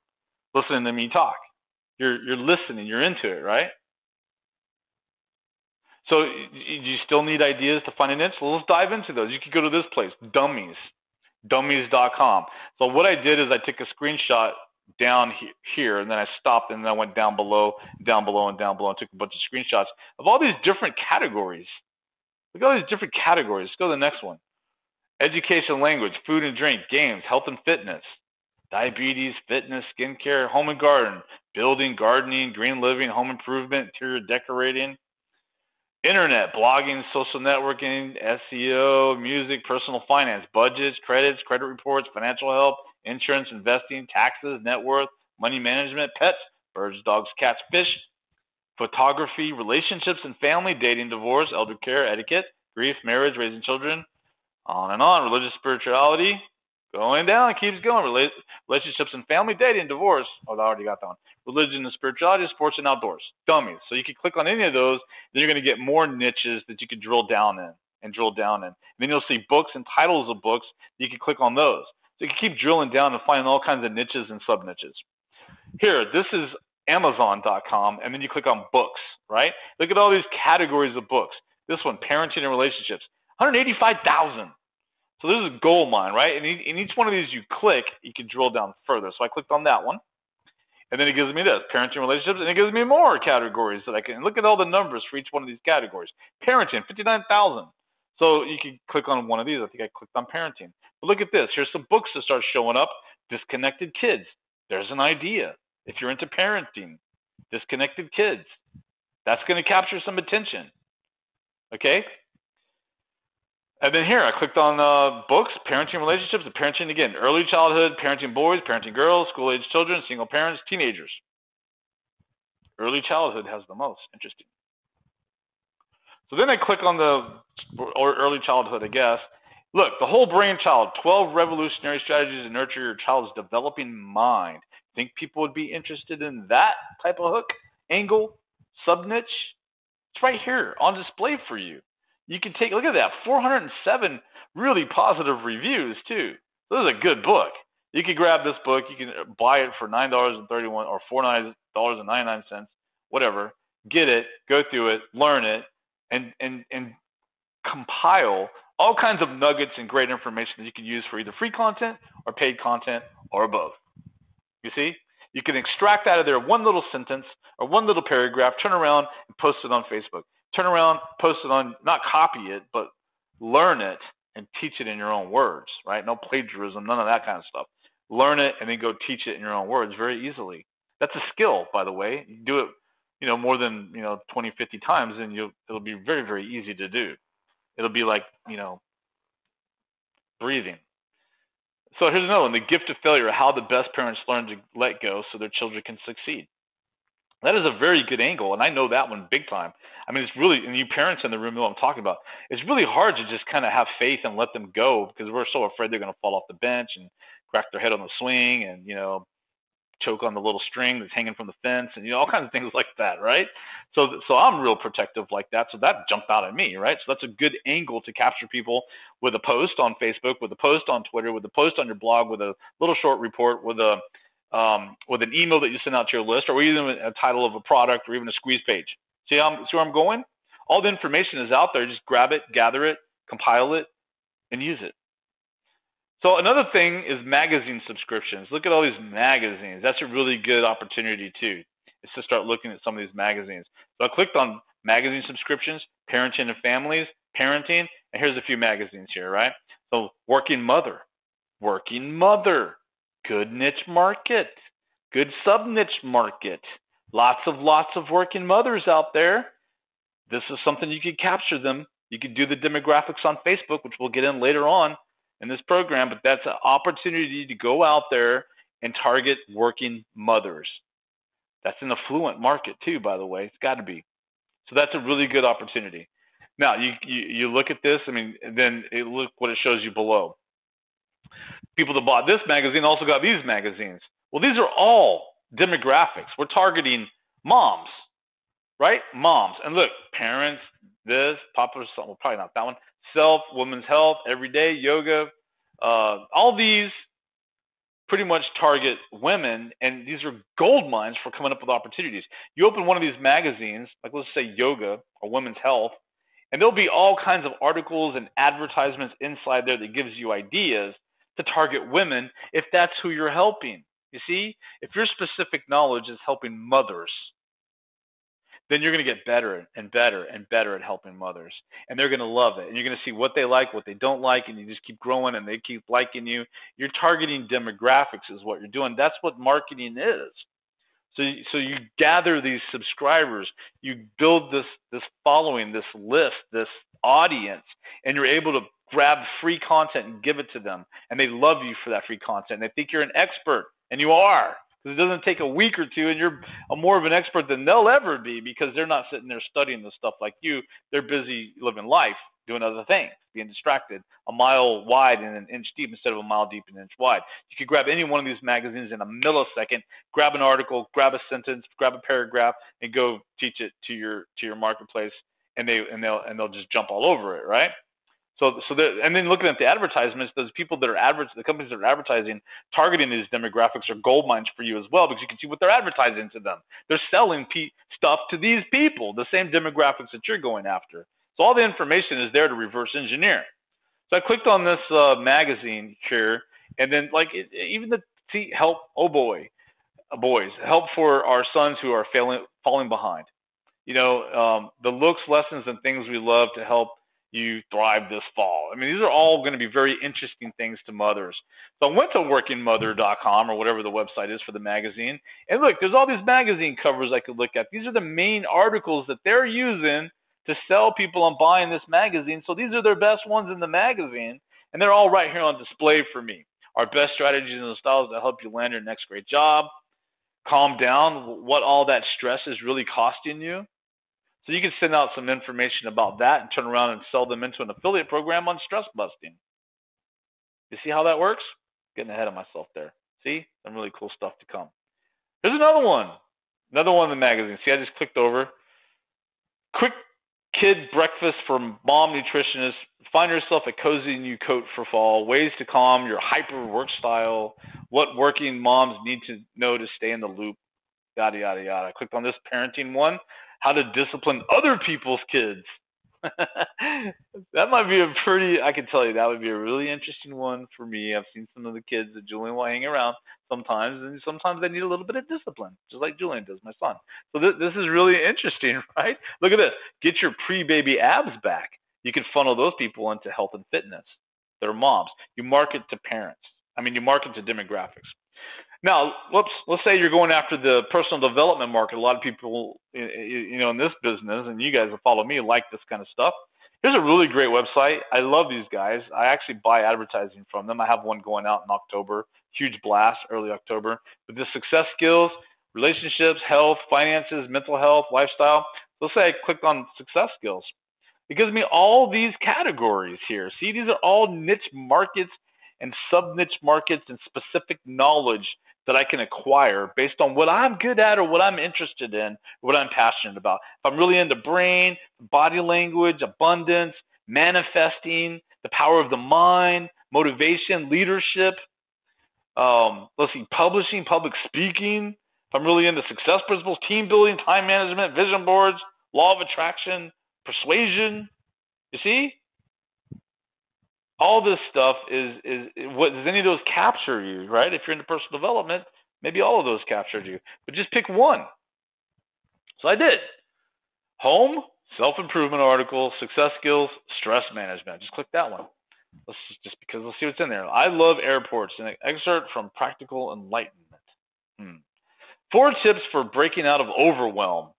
listening to me talk. You're listening. You're into it, right? So you still need ideas to find a niche? Well, let's dive into those. You could go to this place, dummies.com. So what I did is I took a screenshot down here, and then I stopped, and then I went down below, and took a bunch of screenshots of all these different categories. Look at all these different categories. Let's go to the next one. Education, language, food and drink, games, health and fitness, diabetes, fitness, skincare, home and garden, building, gardening, green living, home improvement, interior decorating, internet, blogging, social networking, SEO, music, personal finance, budgets, credits, credit reports, financial help, insurance, investing, taxes, net worth, money management, pets, birds, dogs, cats, fish, photography, relationships and family, dating, divorce, elder care, etiquette, grief, marriage, raising children, on and on. Religious spirituality, going down, it keeps going. Relationships and family, dating, divorce. Oh, I already got that one. Religion and spirituality, sports and outdoors. Dummies. So you can click on any of those, then you're going to get more niches that you can drill down in. And then you'll see books and titles of books. You can click on those. So you can keep drilling down and finding all kinds of niches and sub-niches. Here, this is Amazon.com, and then you click on books, right? Look at all these categories of books. This one, parenting and relationships, 185,000. So this is a gold mine, right? And in each one of these you click, you can drill down further. So I clicked on that one, and then it gives me this, parenting and relationships, and it gives me more categories that I can look at all the numbers for each one of these categories. Parenting, 59,000. So you can click on one of these. I think I clicked on parenting. But look at this. Here's some books that start showing up. Disconnected kids. There's an idea. If you're into parenting, disconnected kids. That's going to capture some attention. Okay? And then here, I clicked on books, parenting relationships, and parenting again. Early childhood, parenting boys, parenting girls, school-age children, single parents, teenagers. Early childhood has the most. Interesting. So then I click on the early childhood, I guess. Look, the whole brain child, 12 revolutionary strategies to nurture your child's developing mind. Think people would be interested in that type of hook, angle, sub-niche? It's right here on display for you. You can take, look at that, 407 really positive reviews too. This is a good book. You can grab this book. You can buy it for $9.31 or $4.99, whatever. Get it, go through it, learn it, and compile all kinds of nuggets and great information that you can use for either free content or paid content or both. You see? You can extract out of there one little sentence or one little paragraph, turn around and post it on Facebook. Turn around, post it on, not copy it, but learn it and teach it in your own words, right? No plagiarism, none of that kind of stuff. Learn it and then go teach it in your own words very easily. That's a skill, by the way. You do it, more than, 20, 50 times, and it'll be very, very easy to do. It'll be like, breathing. So here's another one, the gift of failure, how the best parents learn to let go so their children can succeed. That is a very good angle, and I know that one big time. I mean, it's really, and you parents in the room know what I'm talking about. It's really hard to just kind of have faith and let them go because we're so afraid they're going to fall off the bench and crack their head on the swing and, choke on the little string that's hanging from the fence and, all kinds of things like that, right? So I'm real protective like that. So that jumped out at me, right? So that's a good angle to capture people with a post on Facebook, with a post on Twitter, with a post on your blog, with a little short report, with an email that you send out to your list, or even a title of a product, or even a squeeze page. See where I'm going? All the information is out there. Just grab it, gather it, compile it, and use it. So another thing is magazine subscriptions. Look at all these magazines. That's a really good opportunity too, is to start looking at some of these magazines. So I clicked on magazine subscriptions, parenting and families, parenting, and here's a few magazines here, right? So Working Mother, good niche market, good sub niche market, lots of working mothers out there. This is something you could capture them. You could do the demographics on Facebook, which we'll get in later on in this program, but that's an opportunity to go out there and target working mothers. That's an affluent market too, by the way. It's got to be. So that's a really good opportunity. Now, you look at this, I mean, then look what it shows you below. People that bought this magazine also got these magazines. Well, these are all demographics. We're targeting moms, right? Moms. And look, parents, this, popular, well, probably not that one, self, women's health, everyday, yoga, all these pretty much target women, and these are gold mines for coming up with opportunities. You open one of these magazines, like let's say yoga or women's health, and there'll be all kinds of articles and advertisements inside there that gives you ideas to target women if that's who you're helping. You see, if your specific knowledge is helping mothers, then you're going to get better and better and better at helping mothers. And they're going to love it. And you're going to see what they like, what they don't like, and you just keep growing and they keep liking you. You're targeting demographics is what you're doing. That's what marketing is. So you gather these subscribers, you build this following, this list, this audience, and you're able to grab free content and give it to them. And they love you for that free content. And they think you're an expert, and you are. Because it doesn't take a week or two, and you're more of an expert than they'll ever be because they're not sitting there studying this stuff like you. They're busy living life, doing other things, being distracted, a mile wide and an inch deep instead of a mile deep and an inch wide. You could grab any one of these magazines in a millisecond, grab an article, grab a sentence, grab a paragraph, and go teach it to your marketplace, and they'll just jump all over it, right? And then looking at the advertisements, those people that are the companies that are advertising, targeting these demographics are gold mines for you as well, because you can see what they're advertising to them. They're selling stuff to these people, the same demographics that you're going after. So all the information is there to reverse engineer. So I clicked on this magazine here, and then even help, boys, help for our sons who are falling behind. The looks, lessons, and things we love to help you thrive this fall. I mean, these are all going to be very interesting things to mothers. So I went to workingmother.com or whatever the website is for the magazine. And look, there's all these magazine covers I could look at. These are the main articles that they're using to sell people on buying this magazine. So these are their best ones in the magazine. And they're all right here on display for me. Our best strategies and styles that help you land your next great job. Calm down what all that stress is really costing you. So you can send out some information about that and turn around and sell them into an affiliate program on stress busting. You see how that works? Getting ahead of myself there. See? Some really cool stuff to come. There's another one. Another one in the magazine. See, I just clicked over. Quick kid breakfast for mom nutritionists. Find yourself a cozy new coat for fall. Ways to calm your hyper work style. What working moms need to know to stay in the loop. Yada, yada, yada. I clicked on this parenting one. How to discipline other people's kids. That might be I can tell you that would be a really interesting one for me. I've seen some of the kids that Julian will hang around sometimes, and sometimes they need a little bit of discipline, just like Julian does, my son. So this is really interesting, right? Look at this. Get your pre-baby abs back. You can funnel those people into health and fitness. They're moms. You market to parents. You market to demographics. Now, let's say you're going after the personal development market. A lot of people, in this business, and you guys that follow me, like this kind of stuff. Here's a really great website. I love these guys. I actually buy advertising from them. I have one going out in October, huge blast, early October. But the success skills, relationships, health, finances, mental health, lifestyle. Let's say I click on success skills. It gives me all these categories here. See, these are all niche markets and sub-niche markets and specific knowledge that I can acquire based on what I'm good at or what I'm interested in, what I'm passionate about. If I'm really into brain, body language, abundance, manifesting, the power of the mind, motivation, leadership, let's see, publishing, public speaking. If I'm really into success principles, team building, time management, vision boards, law of attraction, persuasion. You see? All this stuff is what does any of those capture you, right? If you're into personal development, maybe all of those captured you. But just pick one. So I did. Home, self-improvement article, success skills, stress management. Just click that one. Let's see what's in there. I love airports. An excerpt from Practical Enlightenment. 4 tips for breaking out of overwhelm.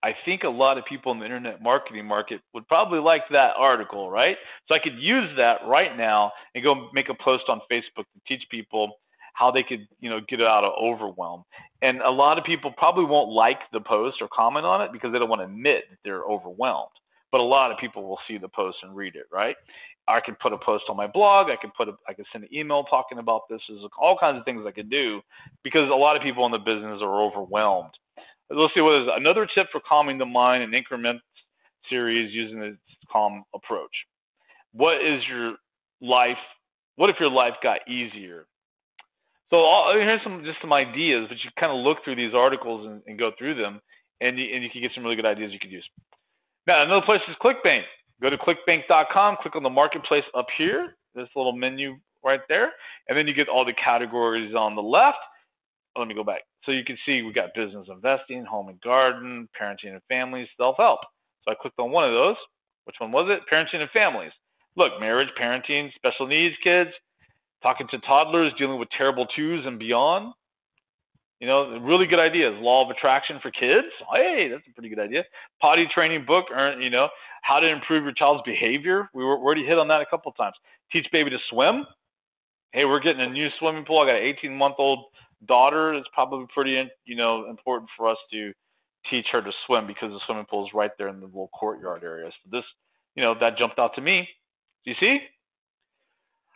I think a lot of people in the internet marketing market would probably like that article, right? So I could use that right now and go make a post on Facebook to teach people how they could, get out of overwhelm. And a lot of people probably won't like the post or comment on it because they don't want to admit that they're overwhelmed. But a lot of people will see the post and read it, right? I could put a post on my blog. I could send an email talking about this. There's all kinds of things I could do because a lot of people in the business are overwhelmed. Let's see what is another tip for calming the mind in increments series using the calm approach. What if your life got easier? So here's some ideas, but you kind of look through these articles and go through them, and you can get some really good ideas you could use. Now, another place is ClickBank. Go to clickbank.com, click on the marketplace up here, this little menu right there, and then you get all the categories on the left. Let me go back. So you can see we got business investing, home and garden, parenting and families, self-help. So I clicked on one of those. Which one was it? Parenting and families. Look, marriage, parenting, special needs kids, talking to toddlers, dealing with terrible twos and beyond. Really good ideas. Law of attraction for kids. Hey, that's a pretty good idea. Potty training book, how to improve your child's behavior. We already hit on that a couple of times. Teach baby to swim. Hey, we're getting a new swimming pool. I got an 18-month-old daughter. It's probably pretty, important for us to teach her to swim because the swimming pool is right there in the little courtyard area. So this, that jumped out to me. Do you see?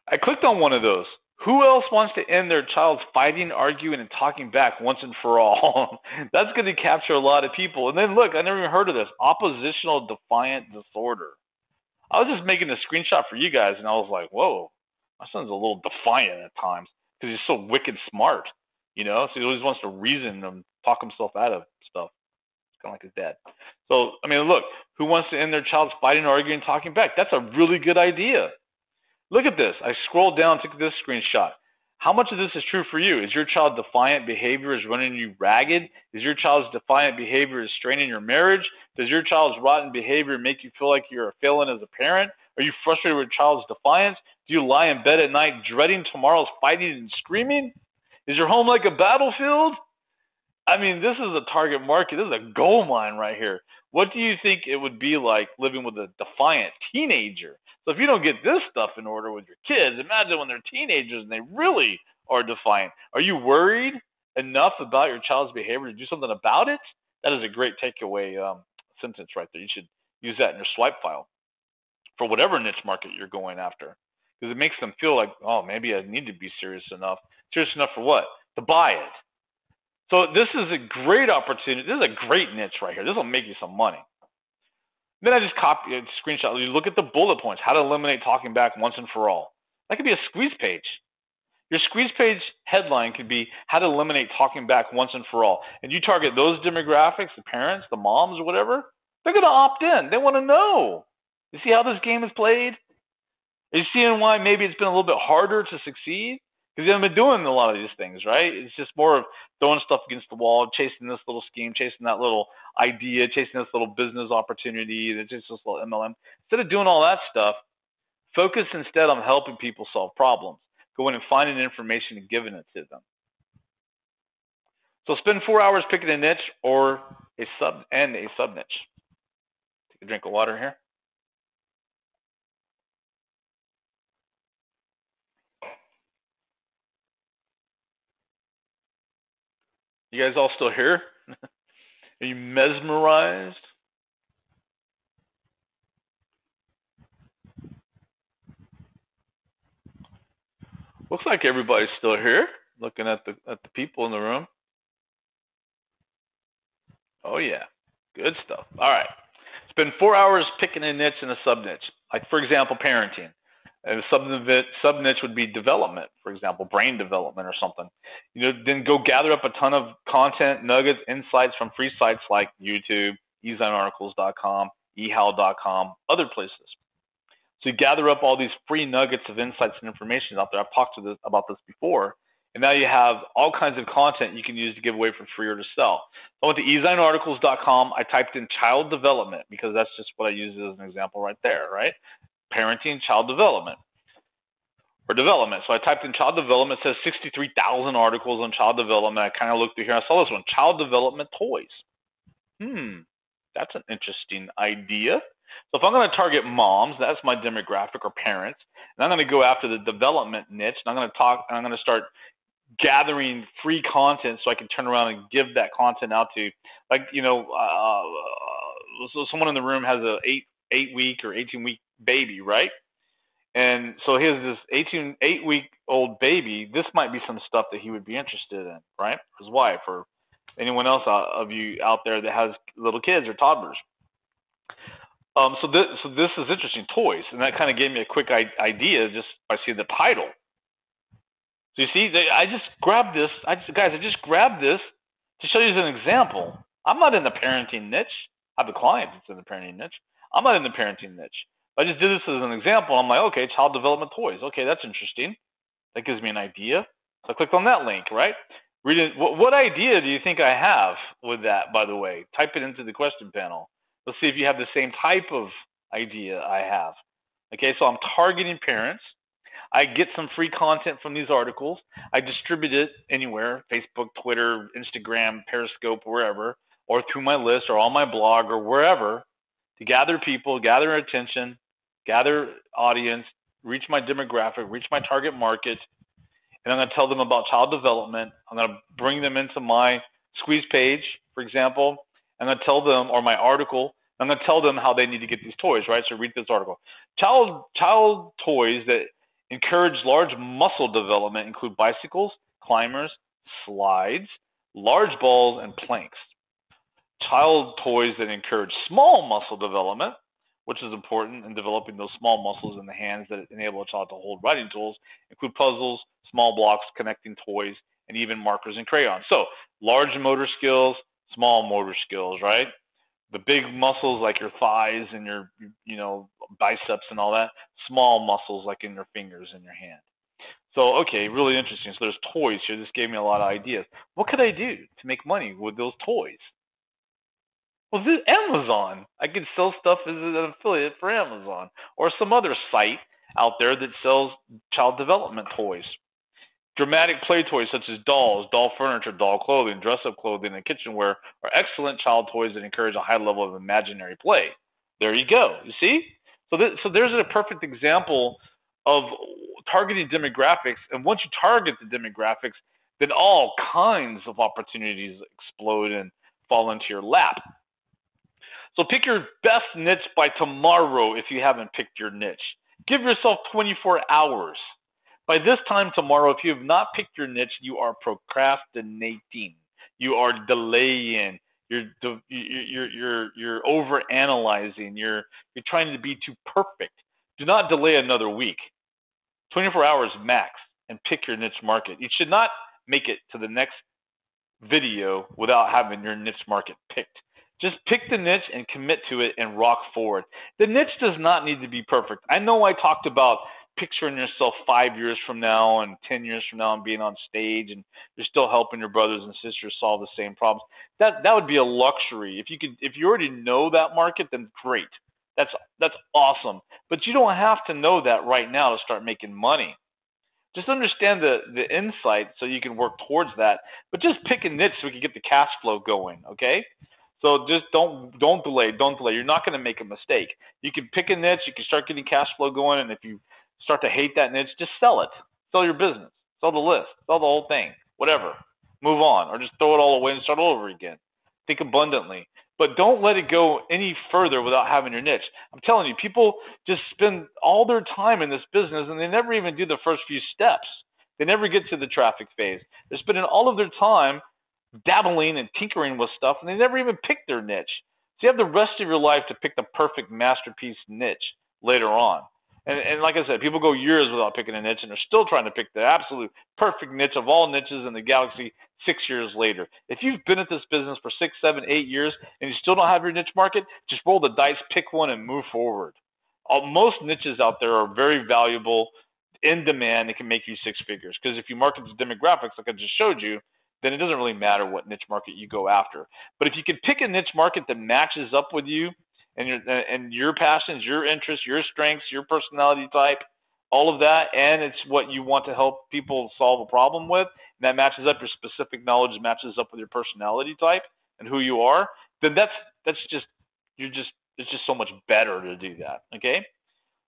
I clicked on one of those. Who else wants to end their child's fighting, arguing, and talking back once and for all? That's going to capture a lot of people. And then look, I never even heard of this. Oppositional defiant disorder. I was just making a screenshot for you guys, and I was like, whoa, my son's a little defiant at times because he's so wicked smart, So he always wants to reason and talk himself out of stuff. It's kind of like his dad. So, look, who wants to end their child's fighting, arguing, talking back? That's a really good idea. Look at this. I scrolled down, took this screenshot. How much of this is true for you? Is your child defiant behavior is running you ragged? Is your child's defiant behavior is straining your marriage? Does your child's rotten behavior make you feel like you're a failing as a parent? Are you frustrated with your child's defiance? Do you lie in bed at night dreading tomorrow's fighting and screaming? Is your home like a battlefield? This is a target market. This is a gold mine right here. What do you think it would be like living with a defiant teenager? So if you don't get this stuff in order with your kids, imagine when they're teenagers and they really are defiant. Are you worried enough about your child's behavior to do something about it? That is a great takeaway sentence right there. You should use that in your swipe file for whatever niche market you're going after, because it makes them feel like, oh, maybe I need to be serious enough. Serious enough for what? To buy it. So this is a great opportunity. This is a great niche right here. This will make you some money. Then I just copy a screenshot. You look at the bullet points, how to eliminate talking back once and for all. That could be a squeeze page. Your squeeze page headline could be how to eliminate talking back once and for all. And you target those demographics, the parents, the moms, or whatever, they're going to opt in. They want to know. You see how this game is played? Are you seeing why maybe it's been a little bit harder to succeed? Because you haven't been doing a lot of these things, right? It's just more of throwing stuff against the wall, chasing this little scheme, chasing that little idea, chasing this little business opportunity, just this little MLM. Instead of doing all that stuff, focus instead on helping people solve problems. Go in and finding information and giving it to them. So spend 4 hours picking a niche or a sub niche. Take a drink of water here. You guys all still here? Are you mesmerized? Looks like everybody's still here. Looking at the people in the room. Oh yeah, good stuff. All right. Spend 4 hours picking a niche and a sub niche. Like for example, parenting. And a sub niche would be development, for example, brain development or something. Then go gather up a ton of content, nuggets, insights from free sites like YouTube, eZineArticles.com, eHow.com, other places. So you gather up all these free nuggets of insights and information out there. I've talked about this before. And now you have all kinds of content you can use to give away for free or to sell. So I went to eZineArticles.com. I typed in child development because that's just what I use as an example right there, right? Parenting, child development, or development. So I typed in child development. It says 63,000 articles on child development. I kind of looked through here. I saw this one, child development toys. That's an interesting idea. So if I'm going to target moms, that's my demographic, or parents, and I'm going to go after the development niche, and I'm going to start gathering free content so I can turn around and give that content out to, like, so someone in the room has a 8-week or 18-week baby, right? And so he has this 8-week-old baby. This might be some stuff that he would be interested in, right? His wife, or anyone else of you out there that has little kids or toddlers. So this is interesting, toys, and that kind of gave me a quick idea just by seeing the title. So you see, I just grabbed this. I just grabbed this to show you as an example. I'm not in the parenting niche. I have a client that's in the parenting niche. I'm not in the parenting niche. I just did this as an example. I'm like, okay, child development toys. Okay, that's interesting. That gives me an idea. So I clicked on that link, right? Read it. What idea do you think I have with that, by the way? Type it into the question panel. Let's see if you have the same type of idea I have. Okay, so I'm targeting parents. I get some free content from these articles. I distribute it anywhere, Facebook, Twitter, Instagram, Periscope, wherever, or through my list or on my blog or wherever, to gather people, gather attention, gather audience, reach my demographic, reach my target market, and I'm going to tell them about child development. I'm going to bring them into my squeeze page, for example. I'm going to tell them, or my article, I'm going to tell them how they need to get these toys, right? So read this article. Child toys that encourage large muscle development include bicycles, climbers, slides, large balls, and planks. Child toys that encourage small muscle development, which is important in developing those small muscles in the hands that enable a child to hold writing tools, include puzzles, small blocks, connecting toys, and even markers and crayons. So large motor skills, small motor skills, right? The big muscles like your thighs and your, biceps and all that. Small muscles like in your fingers and your hand. So, okay, really interesting. So there's toys here. This gave me a lot of ideas. What could I do to make money with those toys? Well, this is Amazon. I could sell stuff as an affiliate for Amazon or some other site out there that sells child development toys. Dramatic play toys such as dolls, doll furniture, doll clothing, dress-up clothing, and kitchenware are excellent child toys that encourage a high level of imaginary play. There you go. You see? So there's a perfect example of targeting demographics. And once you target the demographics, then all kinds of opportunities explode and fall into your lap. So pick your best niche by tomorrow if you haven't picked your niche. Give yourself 24 hours. By this time tomorrow, if you have not picked your niche, you are procrastinating. You are delaying. You're overanalyzing. You're trying to be too perfect. Do not delay another week. 24 hours max, and pick your niche market. You should not make it to the next video without having your niche market picked. Just pick the niche and commit to it and rock forward. The niche does not need to be perfect. I know I talked about picturing yourself 5 years from now and 10 years from now and being on stage and you're still helping your brothers and sisters solve the same problems. That would be a luxury. If you already know that market, then great. That's awesome. But you don't have to know that right now to start making money. Just understand the insight so you can work towards that. But just pick a niche so we can get the cash flow going, okay? So just don't delay. Don't delay. You're not going to make a mistake. You can pick a niche. You can start getting cash flow going. And if you start to hate that niche, just sell it. Sell your business. Sell the list. Sell the whole thing. Whatever. Move on. Or just throw it all away and start all over again. Think abundantly. But don't let it go any further without having your niche. I'm telling you, people just spend all their time in this business and they never even do the first few steps. They never get to the traffic phase. They're spending all of their time dabbling and tinkering with stuff, and they never even pick their niche. So you have the rest of your life to pick the perfect masterpiece niche later on. And like I said, people go years without picking a niche, and they're still trying to pick the absolute perfect niche of all niches in the galaxy 6 years later. If you've been at this business for 6, 7, 8 years, and you still don't have your niche market, just roll the dice, pick one, and move forward. Most niches out there are very valuable, in demand, and can make you 6 figures. Because if you market to demographics, like I just showed you, then it doesn't really matter what niche market you go after. But if you can pick a niche market that matches up with you, and your passions, your interests, your strengths, your personality type, all of that, and it's what you want to help people solve a problem with, and that matches up, your specific knowledge matches up with your personality type and who you are, then it's just so much better to do that. Okay?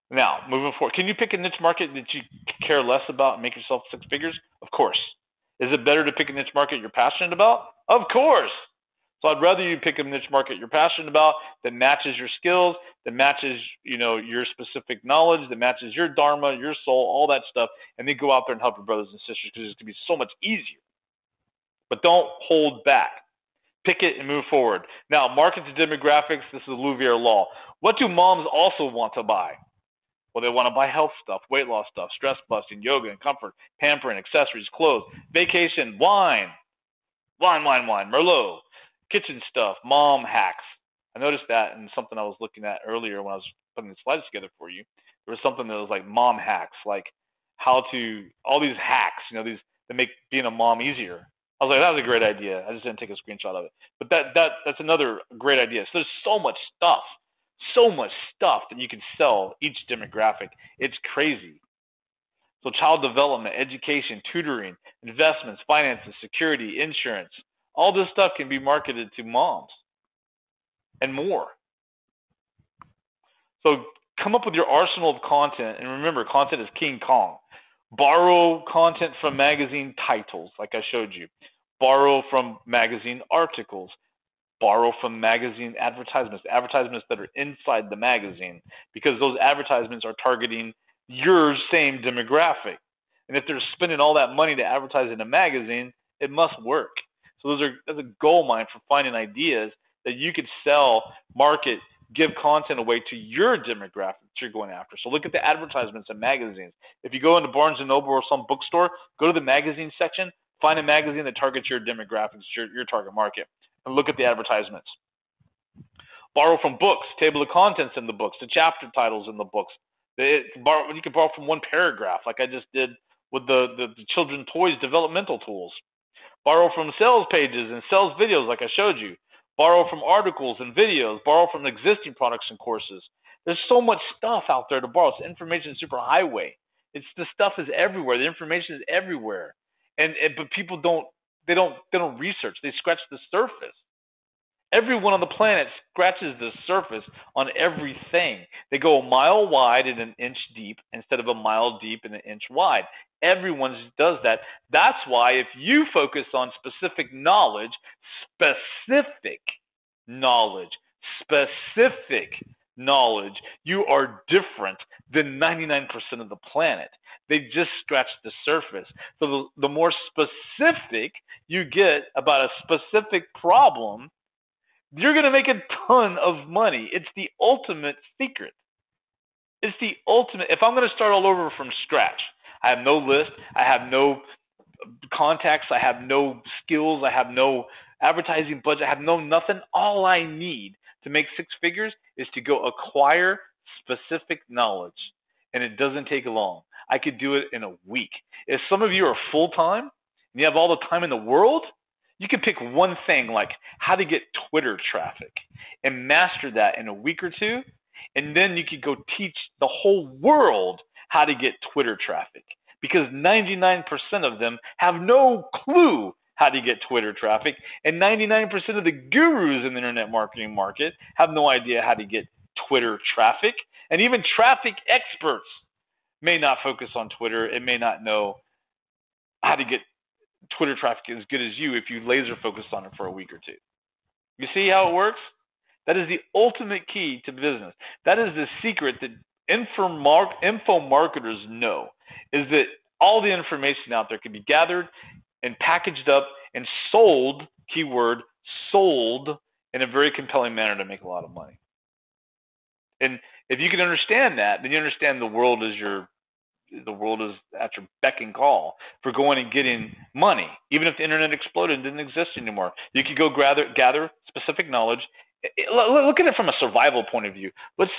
Now, moving forward, can you pick a niche market that you care less about and make yourself 6 figures? Of course. Is it better to pick a niche market you're passionate about? Of course. So I'd rather you pick a niche market you're passionate about that matches your skills, that matches, your specific knowledge, that matches your dharma, your soul, all that stuff, and then go out there and help your brothers and sisters, because it's going to be so much easier. But don't hold back. Pick it and move forward. Now, market to demographics, this is the Louvier law. What do moms also want to buy? Well, they want to buy health stuff, weight loss stuff, stress busting, yoga and comfort, pampering, accessories, clothes, vacation, wine, Merlot, kitchen stuff, mom hacks. I noticed that in something I was looking at earlier when I was putting the slides together for you. There was something that was like mom hacks, like all these hacks, these that make being a mom easier. I was like, that was a great idea. I just didn't take a screenshot of it. But that's another great idea. So there's so much stuff that you can sell each demographic. It's crazy. So child development, education, tutoring, investments, finances, security, insurance, all this stuff can be marketed to moms and more. So come up with your arsenal of content, and remember, content is King Kong. Borrow content from magazine titles, like I showed you. Borrow from magazine articles. Borrow from magazine advertisements that are inside the magazine, because those advertisements are targeting your same demographic. And if they're spending all that money to advertise in a magazine, it must work. So that's a gold mine for finding ideas that you could sell, market, give content away to your demographic that you're going after. So look at the advertisements in magazines. If you go into Barnes & Noble or some bookstore, go to the magazine section, find a magazine that targets your demographics, your target market, and look at the advertisements. Borrow from books, table of contents in the books, the chapter titles in the books. You can borrow from one paragraph, like I just did with the children's toys developmental tools. Borrow from sales pages and sales videos, like I showed you. Borrow from articles and videos. Borrow from existing products and courses. There's so much stuff out there to borrow. It's information superhighway. The stuff is everywhere. The information is everywhere, but people don't research. They scratch the surface. Everyone on the planet scratches the surface on everything. They go a mile wide and an inch deep instead of a mile deep and an inch wide. Everyone does that. That's why if you focus on specific knowledge, you are different than 99% of the planet. They just scratch the surface. So the more specific you get about a specific problem, you're going to make a ton of money. It's the ultimate secret. It's the ultimate. If I'm going to start all over from scratch, I have no list, I have no contacts, I have no skills, I have no advertising budget, I have no nothing. All I need to make 6 figures is to go acquire specific knowledge, and it doesn't take long. I could do it in a week. If some of you are full-time and you have all the time in the world, you can pick one thing, like how to get Twitter traffic, and master that in a week or two, and then you could go teach the whole world how to get Twitter traffic, because 99% of them have no clue how to get Twitter traffic, and 99% of the gurus in the internet marketing market have no idea how to get Twitter traffic, and even traffic experts may not focus on Twitter and may not know how to get Twitter traffic as good as you if you laser focus on it for a week or two. You see how it works? That is the ultimate key to business. That is the secret that info marketers know, is that all the information out there can be gathered and packaged up and sold, keyword, sold in a very compelling manner to make a lot of money. And if you can understand that, then you understand the world is at your beck and call for going and getting money. Even if the internet exploded and didn't exist anymore, you could go gather specific knowledge. Look at it from a survival point of view.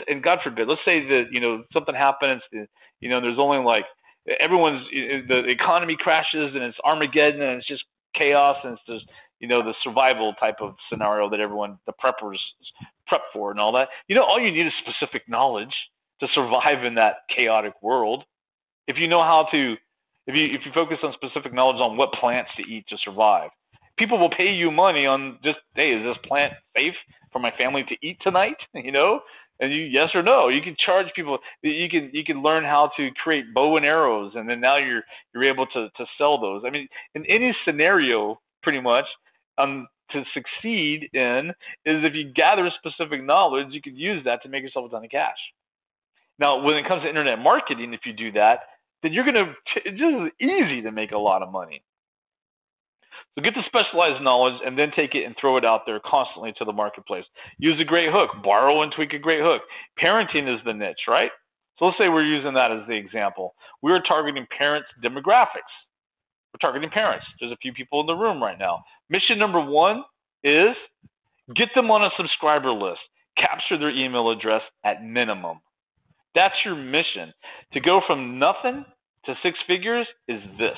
And God forbid, let's say that something happens. There's only like the economy crashes and it's Armageddon and it's just chaos and it's just the survival type of scenario that the preppers prep for and all that. All you need is specific knowledge to survive in that chaotic world. If you know how to, if you focus on specific knowledge on what plants to eat to survive, people will pay you money on just, hey, is this plant safe for my family to eat tonight? And yes or no. You can charge people. You can learn how to create bow and arrows, and then now you're able to sell those. I mean, in any scenario, pretty much, to succeed in is if you gather specific knowledge, you can use that to make yourself a ton of cash. Now, when it comes to internet marketing, if you do that, then it's just easy to make a lot of money. So get the specialized knowledge and then take it and throw it out there constantly to the marketplace. Use a great hook. Borrow and tweak a great hook. Parenting is the niche, right? So let's say we're using that as the example. We are targeting parents' demographics. We're targeting parents. There's a few people in the room right now. Mission number 1 is get them on a subscriber list. Capture their email address at minimum. That's your mission. To go from nothing to 6 figures is this.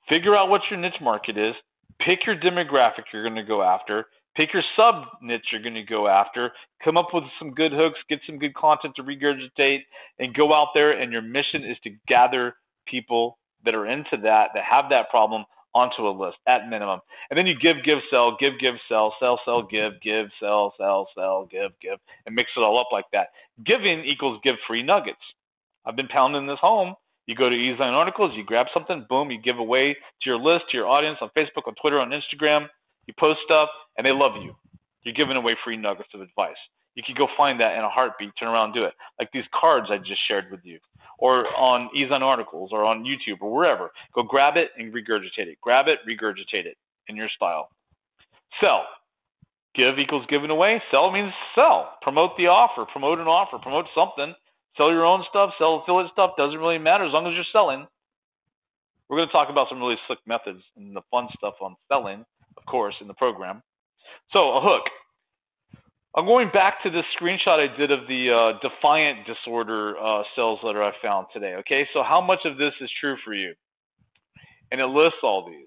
Figure out what your niche market is. Pick your demographic you're going to go after. Pick your sub-niche you're going to go after. Come up with some good hooks. Get some good content to regurgitate. And go out there, and your mission is to gather people that are into that have that problem, onto a list at minimum. And then you give, sell, sell, give, sell, give, and mix it all up like that. Giving equals give free nuggets. I've been pounding this home. You go to Qzx900 Articles, you grab something, boom, you give away to your list, to your audience on Facebook, on Twitter, on Instagram. You post stuff, and they love you. You're giving away free nuggets of advice. You can go find that in a heartbeat, turn around and do it. Like these cards I just shared with you, or on Qzx900 Articles, or on YouTube, or wherever. Go grab it and regurgitate it. Grab it, regurgitate it in your style. Sell. Give equals giving away. Sell means sell. Promote the offer. Promote an offer. Promote something. Sell your own stuff. Sell affiliate stuff. Doesn't really matter as long as you're selling. We're going to talk about some really slick methods and the fun stuff on selling, of course, in the program. So a hook. I'm going back to this screenshot I did of the defiant disorder sales letter I found today. Okay, so how much of this is true for you? And it lists all these.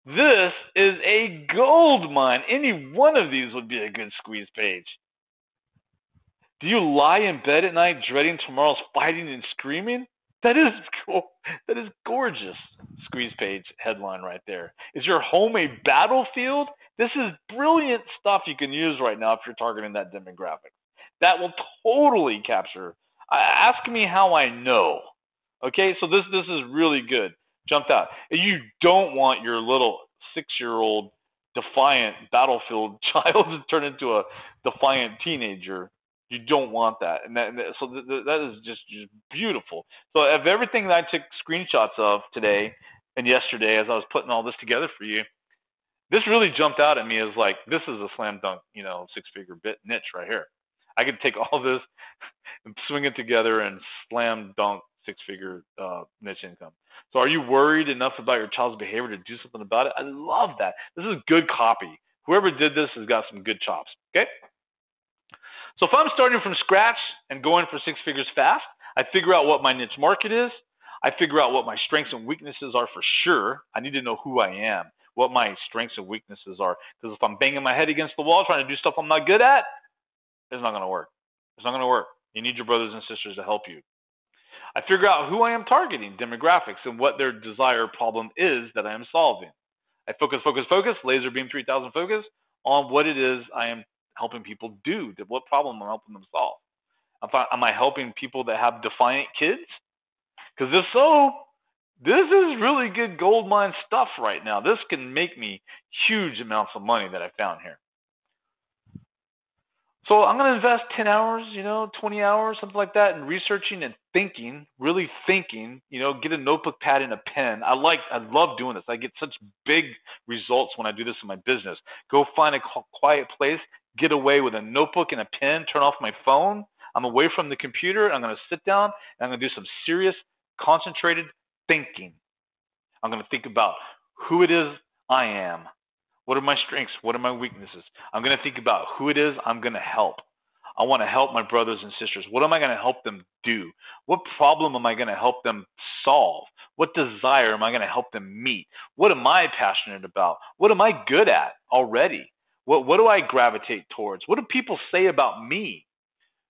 This is a gold mine. Any one of these would be a good squeeze page. Do you lie in bed at night dreading tomorrow's fighting and screaming? That is cool. That is gorgeous. Squeeze page headline right there. Is your home a battlefield? This is brilliant stuff you can use right now if you're targeting that demographic. That will totally capture. Ask me how I know. Okay, so this is really good. Jumped out. You don't want your little 6-year-old defiant battlefield child to turn into a defiant teenager. You don't want that, and that is just beautiful. So of everything that I took screenshots of today and yesterday as I was putting all this together for you, this really jumped out at me as like, this is a slam dunk, 6-figure bit niche right here. I could take all this and swing it together and slam dunk 6-figure niche income. So are you worried enough about your child's behavior to do something about it? I love that. This is good copy. Whoever did this has got some good chops. Okay. So if I'm starting from scratch and going for 6 figures fast, I figure out what my niche market is. I figure out what my strengths and weaknesses are for sure. I need to know who I am, what my strengths and weaknesses are. Because if I'm banging my head against the wall trying to do stuff I'm not good at, it's not going to work. It's not going to work. You need your brothers and sisters to help you. I figure out who I am targeting, demographics, and what their desired problem is that I am solving. I focus, laser beam 3000 focus on what it is I am helping people do, what problem I'm helping them solve. Am I helping people that have defiant kids? Because if so, this is really good gold mine stuff right now. This can make me huge amounts of money that I found here. So I'm going to invest 10 hours, 20 hours, something like that, in researching and thinking, really thinking, get a notebook, pad, and a pen. I love doing this. I get such big results when I do this in my business. Go find a quiet place, get away with a notebook and a pen, turn off my phone. I'm away from the computer. I'm going to sit down and I'm going to do some serious, concentrated thinking. I'm going to think about who it is I am. What are my strengths? What are my weaknesses? I'm going to think about who it is I'm going to help. I want to help my brothers and sisters. What am I going to help them do? What problem am I going to help them solve? What desire am I going to help them meet? What am I passionate about? What am I good at already? What do I gravitate towards? What do people say about me?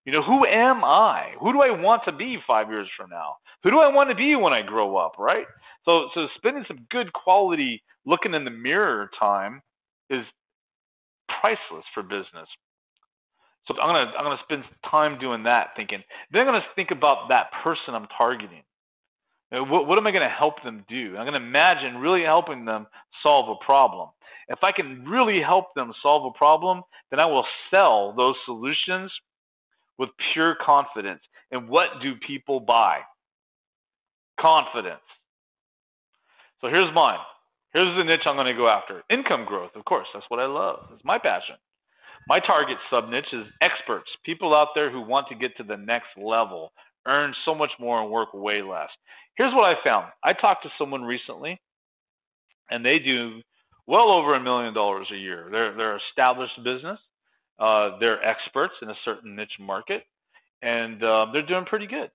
Who am I? Who do I want to be 5 years from now? Who do I want to be when I grow up, right? So spending some good quality looking in the mirror time is priceless for business. So I'm gonna spend time doing that, thinking. Then I'm gonna think about that person I'm targeting. What am I gonna help them do? I'm gonna imagine really helping them solve a problem. If I can really help them solve a problem, then I will sell those solutions with pure confidence. And what do people buy? Confidence. So here's mine. Here's the niche I'm going to go after. Income growth, of course. That's what I love. It's my passion. My target sub-niche is experts, people out there who want to get to the next level, earn so much more and work way less. Here's what I found. I talked to someone recently, and they do well over $1 million a year. They're established business. They're experts in a certain niche market, and they're doing pretty good.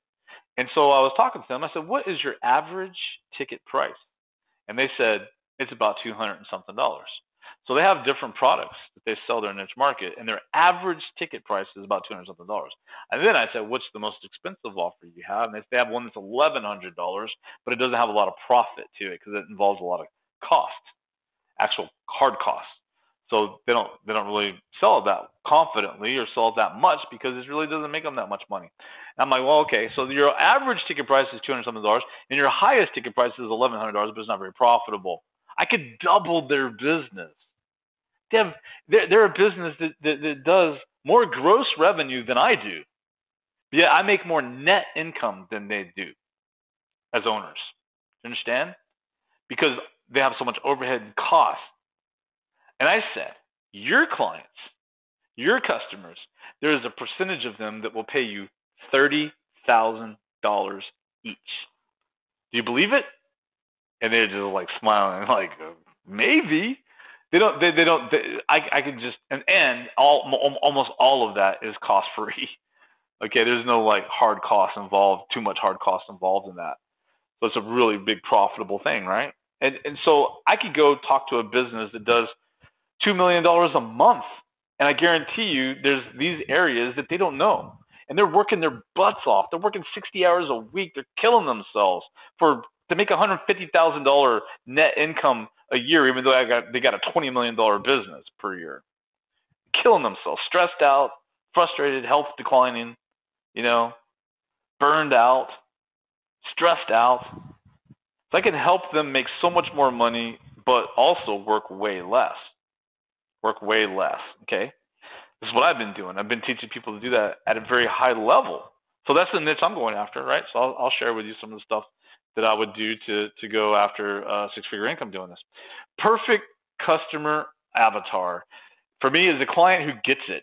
And so I was talking to them. I said, what is your average ticket price? And they said, it's about $200 and something. So they have different products that they sell their niche market, and their average ticket price is about $200 something. And then I said, what's the most expensive offer you have? And they have one that's $1,100, but it doesn't have a lot of profit to it because it involves a lot of cost, actual hard costs. So they don't really sell it that confidently or sell it that much because it really doesn't make them that much money. And I'm like, well, okay, so your average ticket price is $200 something, and your highest ticket price is $1,100, but it's not very profitable. I could double their business. They're a business that does more gross revenue than I do. Yeah, I make more net income than they do as owners. You understand? Because they have so much overhead and cost. And I said, your clients, your customers, there is a percentage of them that will pay you $30,000 each. Do you believe it? And they're just like smiling, like maybe. I can just almost all of that is cost free. Okay, there's no like hard costs involved, too much hard costs involved in that. So it's a really big profitable thing, right? And so I could go talk to a business that does $2 million a month, and I guarantee you there's these areas that they don't know. And they're working their butts off. They're working 60 hours a week. They're killing themselves to make $150,000 net income a year, even though they got a $20 million business per year. Killing themselves, stressed out, frustrated, health declining, burned out, stressed out. So I can help them make so much more money, but also work way less. Okay? This is what I've been doing. I've been teaching people to do that at a very high level. So that's the niche I'm going after, right? So I'll share with you some of the stuff that I would do to go after six-figure income doing this. Perfect customer avatar for me is a client who gets it.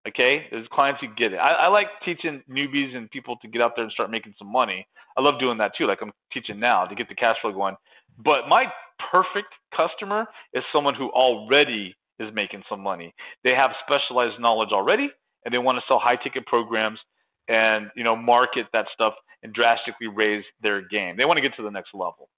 Okay, there's clients who get it. I like teaching newbies and people to get out there and start making some money. I love doing that too, like I'm teaching now to get the cash flow going. But my perfect customer is someone who already is making some money. They have specialized knowledge already, and they want to sell high-ticket programs and market that stuff and drastically raise their game. They want to get to the next level.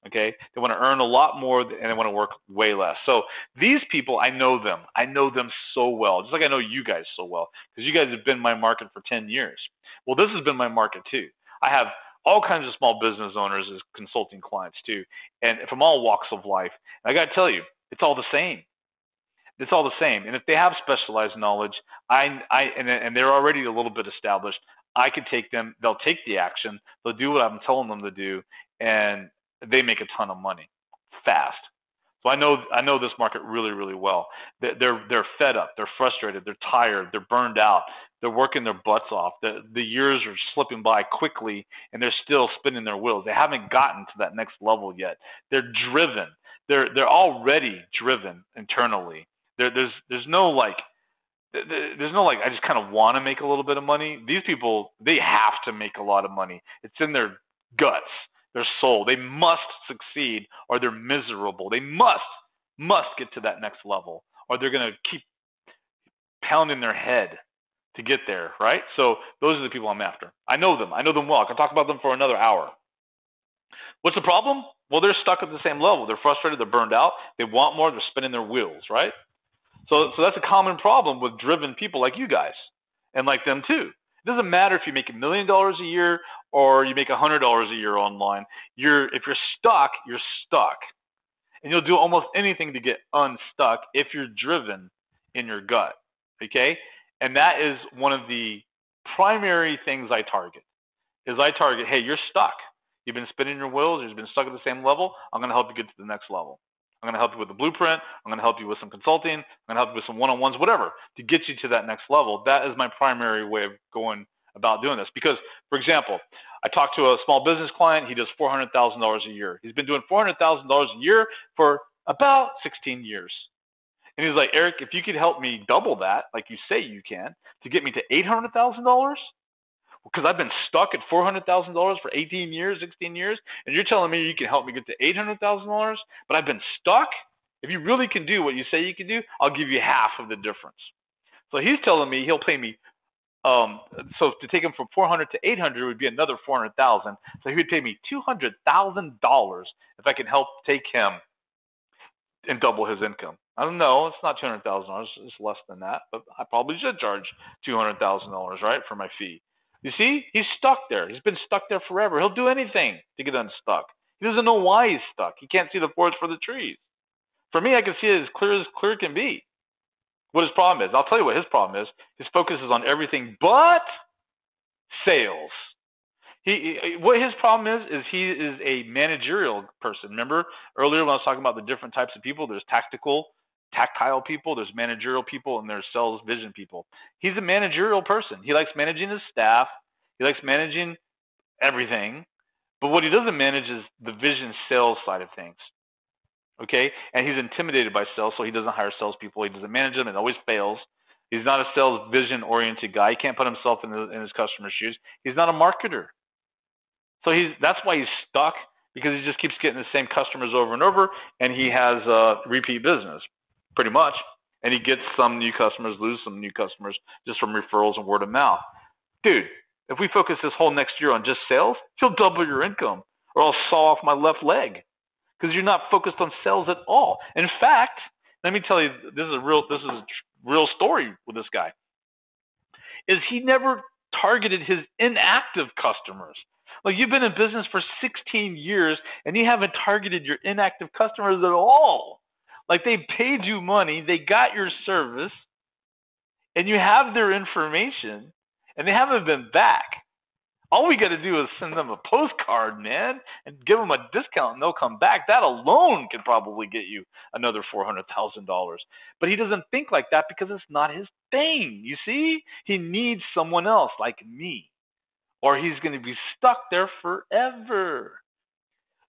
Okay, they want to earn a lot more and they want to work way less. So these people, I know them so well, just like I know you guys so well, because you guys have been my market for 10 years. Well, this has been my market too. I have all kinds of small business owners as consulting clients too, and from all walks of life. And I got to tell you, it's all the same. It's all the same. And if they have specialized knowledge, and they're already a little bit established, I could take them. They'll take the action. They'll do what I'm telling them to do, and they make a ton of money fast. So I know this market really, really well. They're fed up. They're frustrated. They're tired. They're burned out. They're working their butts off. The years are slipping by quickly, and they're still spinning their wheels. They haven't gotten to that next level yet. They're driven. They're already driven internally. There's no like I just kind of want to make a little bit of money. These people, they have to make a lot of money. It's in their guts, their soul. They must succeed or they're miserable. They must get to that next level or they're going to keep pounding their head to get there, right? So those are the people I'm after. I know them well. I can talk about them for another hour. What's the problem? Well, they're stuck at the same level. They're frustrated, they're burned out, they want more, they're spinning their wheels, right? So that's a common problem with driven people like you guys and like them too. It doesn't matter if you make $1 million a year or you make $100 a year online. If you're stuck, you're stuck. And you'll do almost anything to get unstuck if you're driven in your gut, okay? And that is one of the primary things I target, hey, you're stuck. You've been spinning your wheels. You've been stuck at the same level. I'm going to help you get to the next level. I'm going to help you with the blueprint. I'm going to help you with some consulting. I'm going to help you with some one-on-ones, whatever, to get you to that next level. That is my primary way of going about doing this. Because, for example, I talked to a small business client. He does $400,000 a year. He's been doing $400,000 a year for about 16 years. And he's like, Eric, if you could help me double that, like you say you can, to get me to $800,000, because I've been stuck at $400,000 for 18 years, 16 years, and you're telling me you can help me get to $800,000, but I've been stuck? If you really can do what you say you can do, I'll give you half of the difference. So he's telling me he'll pay me, so to take him from 400 to 800 would be another 400,000. So he would pay me $200,000 if I can help take him and double his income. I don't know, it's not $200,000, it's less than that, but I probably should charge $200,000, right, for my fee. You see, he's stuck there. He's been stuck there forever. He'll do anything to get unstuck. He doesn't know why he's stuck. He can't see the forest for the trees. For me, I can see it as clear can be. What his problem is, I'll tell you what his problem is. His focus is on everything but sales. What his problem is he is a managerial person. Remember earlier when I was talking about the different types of people, there's tactile people, there's managerial people, and there's sales vision people. He's a managerial person. He likes managing his staff. He likes managing everything. But what he doesn't manage is the vision sales side of things. Okay? And he's intimidated by sales, so he doesn't hire salespeople. He doesn't manage them. It always fails. He's not a sales vision-oriented guy. He can't put himself in his customer's shoes. He's not a marketer. So that's why he's stuck, because he just keeps getting the same customers over and over, and he has repeat business, pretty much. And he gets some new customers, loses some new customers just from referrals and word of mouth. Dude, if we focus this whole next year on just sales, you'll double your income, or I'll saw off my left leg, because you're not focused on sales at all. In fact, let me tell you, this is a real story with this guy, is he never targeted his inactive customers. Like, you've been in business for 16 years and you haven't targeted your inactive customers at all. Like, they paid you money, they got your service, and you have their information, and they haven't been back. All we got to do is send them a postcard, man, and give them a discount, and they'll come back. That alone could probably get you another $400,000. But he doesn't think like that because it's not his thing. You see? He needs someone else like me, or he's going to be stuck there forever.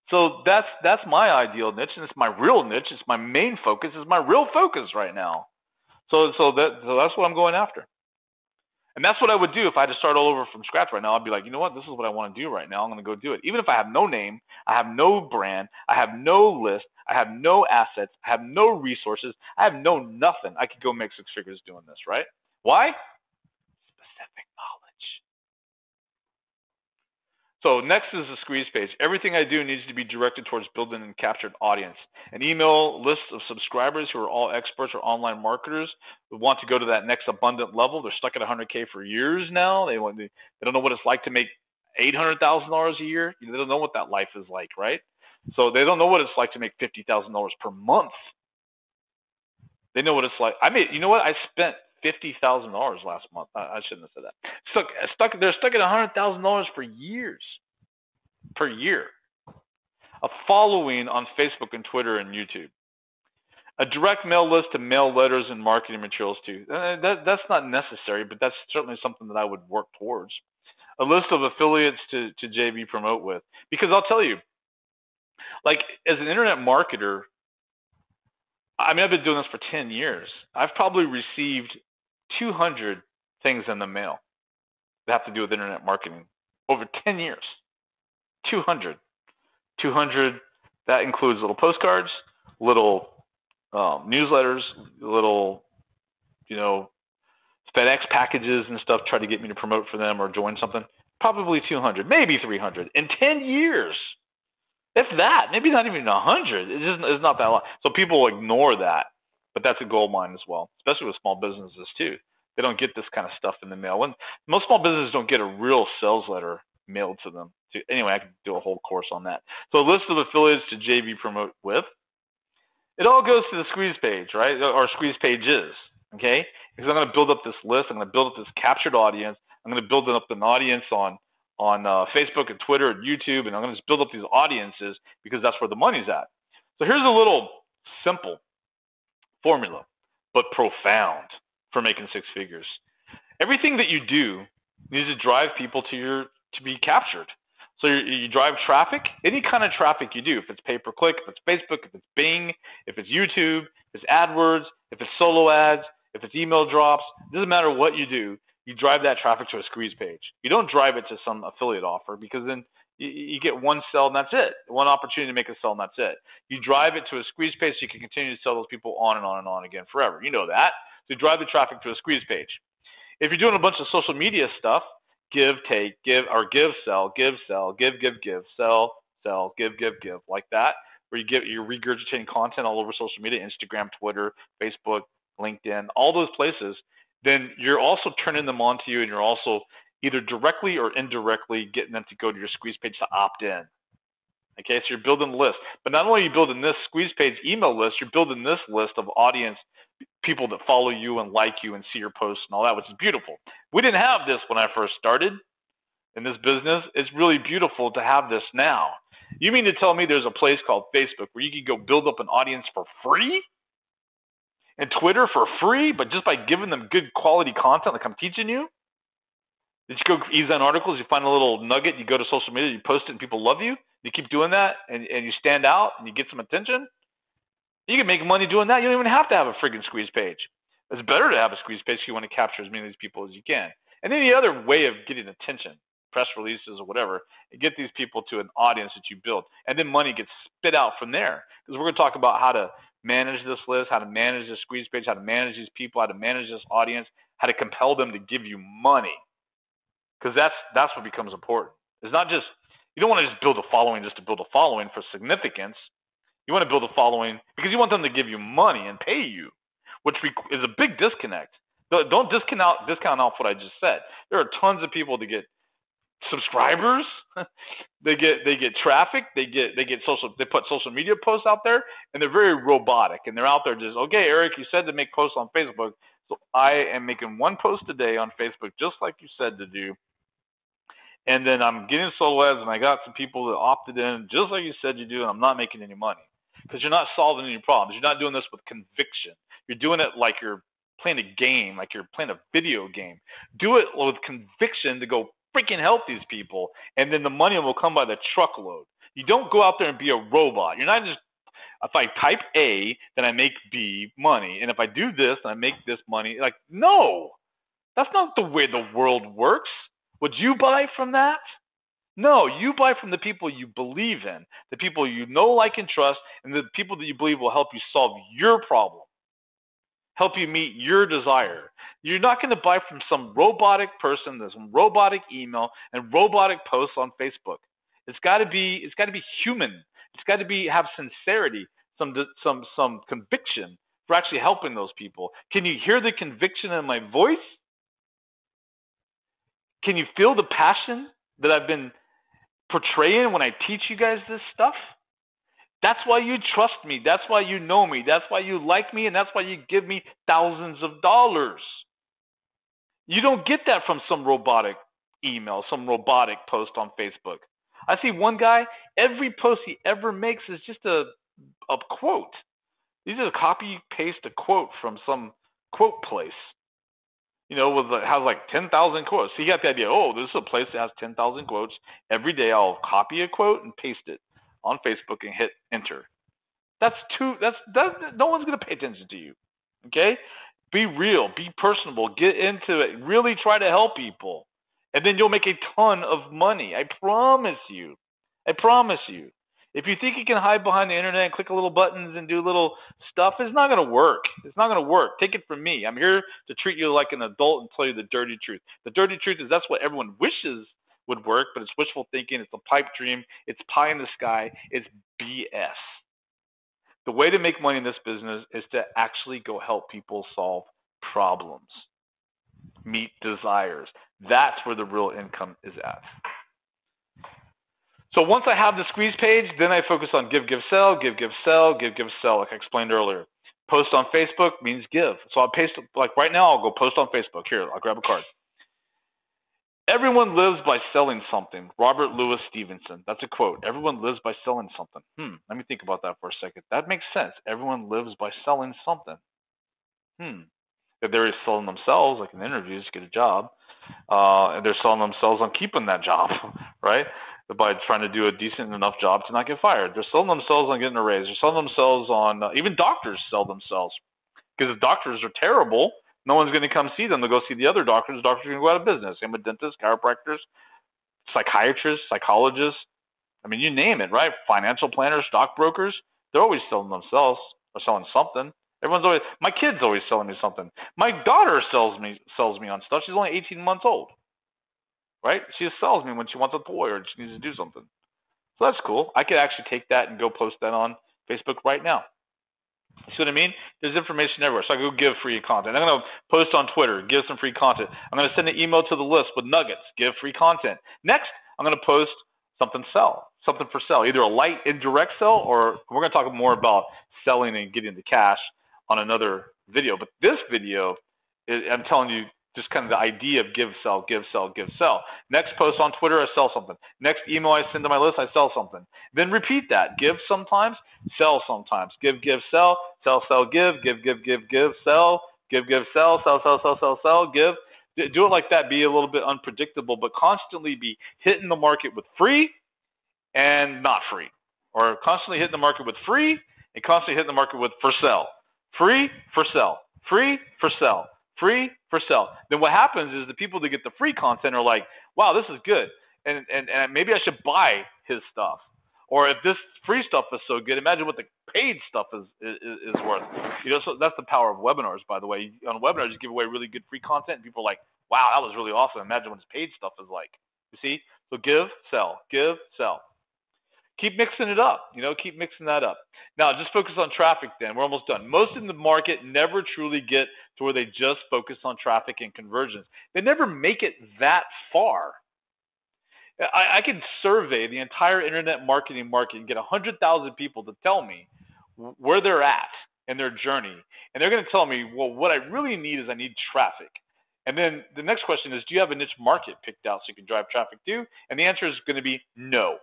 So that's my ideal niche, and it's my real niche. It's my main focus. It's my real focus right now. So that's what I'm going after. And that's what I would do if I had to start all over from scratch right now. I'd be like, you know what? This is what I want to do right now. I'm going to go do it. Even if I have no name, I have no brand, I have no list, I have no assets, I have no resources, I have no nothing. I could go make 6 figures doing this, right? Why? Specific knowledge. So next is the squeeze page. Everything I do needs to be directed towards building and captured audience. An email list of subscribers who are all experts or online marketers who want to go to that next abundant level. They're stuck at 100K for years now. They don't know what it's like to make $800,000 a year. They don't know what that life is like, right? So they don't know what it's like to make $50,000 per month. They know what it's like. You know what? I spent $50,000 last month. I shouldn't have said that. They're stuck at $100,000 for years. Per year. A following on Facebook and Twitter and YouTube. A direct mail list to mail letters and marketing materials too. That's not necessary, but that's certainly something that I would work towards. A list of affiliates to JV promote with. Because I'll tell you, like as an internet marketer, I mean, I've been doing this for 10 years. I've probably received 200 things in the mail that have to do with internet marketing over 10 years. 200. 200, that includes little postcards, little newsletters, little, FedEx packages and stuff, try to get me to promote for them or join something. Probably 200, maybe 300 in 10 years. If that, maybe not even 100. It's not that long. So people ignore that, but that's a gold mine as well, especially with small businesses too. They don't get this kind of stuff in the mail. Most small businesses don't get a real sales letter mailed to them. Anyway, I could do a whole course on that. So a list of affiliates to JV promote with. It all goes to the squeeze page, right? Or squeeze pages, okay? Because I'm going to build up this list. I'm going to build up this captured audience. I'm going to build up an audience on Facebook and Twitter and YouTube, and I'm going to just build up these audiences because that's where the money's at. So here's a little simple formula, but profound for making six figures. Everything that you do needs to drive people to be captured. So you drive traffic, any kind of traffic you do, if it's pay-per-click, if it's Facebook, if it's Bing, if it's YouTube, if it's AdWords, if it's solo ads, if it's email drops, it doesn't matter what you do, you drive that traffic to a squeeze page. You don't drive it to some affiliate offer because then you get one sell and that's it, one opportunity to make a sell and that's it. You drive it to a squeeze page so you can continue to sell those people on and on and on again forever. You know that. So you drive the traffic to a squeeze page. If you're doing a bunch of social media stuff, give, take, give, or give, sell, sell, give, sell, give, like that, where you're regurgitating content all over social media, Instagram, Twitter, Facebook, LinkedIn, all those places, then you're also turning them on to you and you're also either directly or indirectly getting them to go to your squeeze page to opt in. Okay, so you're building a list. But not only are you building this squeeze page email list, you're building this list of audience people that follow you and like you and see your posts and all that, which is beautiful. We didn't have this when I first started in this business. It's really beautiful to have this now. You mean to tell me there's a place called Facebook where you can go build up an audience for free? And Twitter for free, but just by giving them good quality content like I'm teaching you? You go ease on articles, you find a little nugget, you go to social media, you post it and people love you. You keep doing that and you stand out and you get some attention. You can make money doing that. You don't even have to have a friggin' squeeze page. It's better to have a squeeze page if you want to capture as many of these people as you can. And any other way of getting attention, press releases or whatever, and get these people to an audience that you build. And then money gets spit out from there. Because we're going to talk about how to manage this list, how to manage this squeeze page, how to manage these people, how to manage this audience, how to compel them to give you money. Because that's what becomes important. It's not just, you don't want to just build a following just to build a following for significance. You want to build a following because you want them to give you money and pay you, which is a big disconnect. Don't discount off what I just said. There are tons of people that get subscribers, they get traffic, they put social media posts out there, and they're very robotic, and they're out there just, okay, Eric, you said to make posts on Facebook, so I am making one post a day on Facebook, just like you said to do, and then I'm getting solo ads, and I got some people that opted in, just like you said you do, and I'm not making any money, because you're not solving any problems. You're not doing this with conviction. You're doing it like you're playing a game, like you're playing a video game. Do it with conviction to go freaking help these people, and then the money will come by the truckload. You don't go out there and be a robot. You're not just, if I type A, then I make B money, and if I do this, then I make this money. Like, no, that's not the way the world works. Would you buy from that? No, you buy from the people you believe in, the people you know, like, and trust, and the people that you believe will help you solve your problem, help you meet your desire. You're not going to buy from some robotic person, there's some robotic email and robotic posts on Facebook. It's got to be human. It's got to have sincerity, some conviction for actually helping those people. Can you hear the conviction in my voice? Can you feel the passion that I've been portraying when I teach you guys this stuff? That's why you trust me. That's why you know me. That's why you like me, and that's why you give me thousands of dollars. You don't get that from some robotic email, some robotic post on Facebook. I see one guy, every post he ever makes is just a quote. You just copy paste a quote from some quote place. Has like 10,000 quotes. So you got the idea. Oh, this is a place that has 10,000 quotes. Every day I'll copy a quote and paste it on Facebook and hit enter. That's too. That's no one's gonna pay attention to you. Okay, be real, be personable, get into it, really try to help people, and then you'll make a ton of money. I promise you. I promise you. If you think you can hide behind the internet and click little buttons and do little stuff, it's not going to work. It's not going to work. Take it from me. I'm here to treat you like an adult and tell you the dirty truth. The dirty truth is that's what everyone wishes would work, but it's wishful thinking. It's a pipe dream. It's pie in the sky. It's BS. The way to make money in this business is to actually go help people solve problems, meet desires. That's where the real income is at. So once I have the squeeze page, then I focus on give, sell, give, sell, give, sell, like I explained earlier. Post on Facebook means give. So I'll paste, like right now, I'll go post on Facebook. Here, I'll grab a card. Everyone lives by selling something. Robert Louis Stevenson. That's a quote. Everyone lives by selling something. Let me think about that for a second. That makes sense. Everyone lives by selling something. If they're selling themselves, like in interviews, get a job, and they're selling themselves on keeping that job, right? By trying to do a decent enough job to not get fired. They're selling themselves on getting a raise. They're selling themselves on, even doctors sell themselves. Because if doctors are terrible, no one's going to come see them. They'll go see the other doctors. Doctors are going to go out of business. Same with dentists, chiropractors, psychiatrists, psychologists. I mean, you name it, right? Financial planners, stockbrokers. They're always selling themselves or selling something. My kid's always selling me something. My daughter sells me on stuff. She's only 18 months old. Right? She just sells me when she wants a toy or she needs to do something. So that's cool. I could actually take that and go post that on Facebook right now. You see what I mean? There's information everywhere. So I go give free content. I'm going to post on Twitter, give some free content. I'm going to send an email to the list with nuggets, give free content. Next, I'm going to post something for sale, either a light indirect sell, or we're going to talk more about selling and getting the cash on another video. But this video, I'm telling you, just kind of the idea of give, sell, give, sell, give, sell. Next post on Twitter, I sell something. Next email I send to my list, I sell something. Then repeat that. Give sometimes, sell sometimes. Give, sell, sell, give, sell, give, sell, give. Do it like that. Be a little bit unpredictable, but constantly be hitting the market with free and not free. Or constantly hitting the market with free and constantly hitting the market with for sale. Free, for sale. Free, for sale. Free, for sale. Then what happens is the people that get the free content are like, wow, this is good. And maybe I should buy his stuff. Or if this free stuff is so good, imagine what the paid stuff is worth. So that's the power of webinars, by the way. On webinars, you give away really good free content, and people are like, wow, that was really awesome. Imagine what his paid stuff is like. You see? So give, sell. Keep mixing it up. Keep mixing that up. Now, just focus on traffic then. We're almost done. Most in the market never truly get to where they just focus on traffic and conversions. They never make it that far. I can survey the entire internet marketing market and get 100,000 people to tell me where they're at in their journey. And they're going to tell me, well, what I really need is I need traffic. And then the next question is, do you have a niche market picked out so you can drive traffic to? And the answer is going to be no.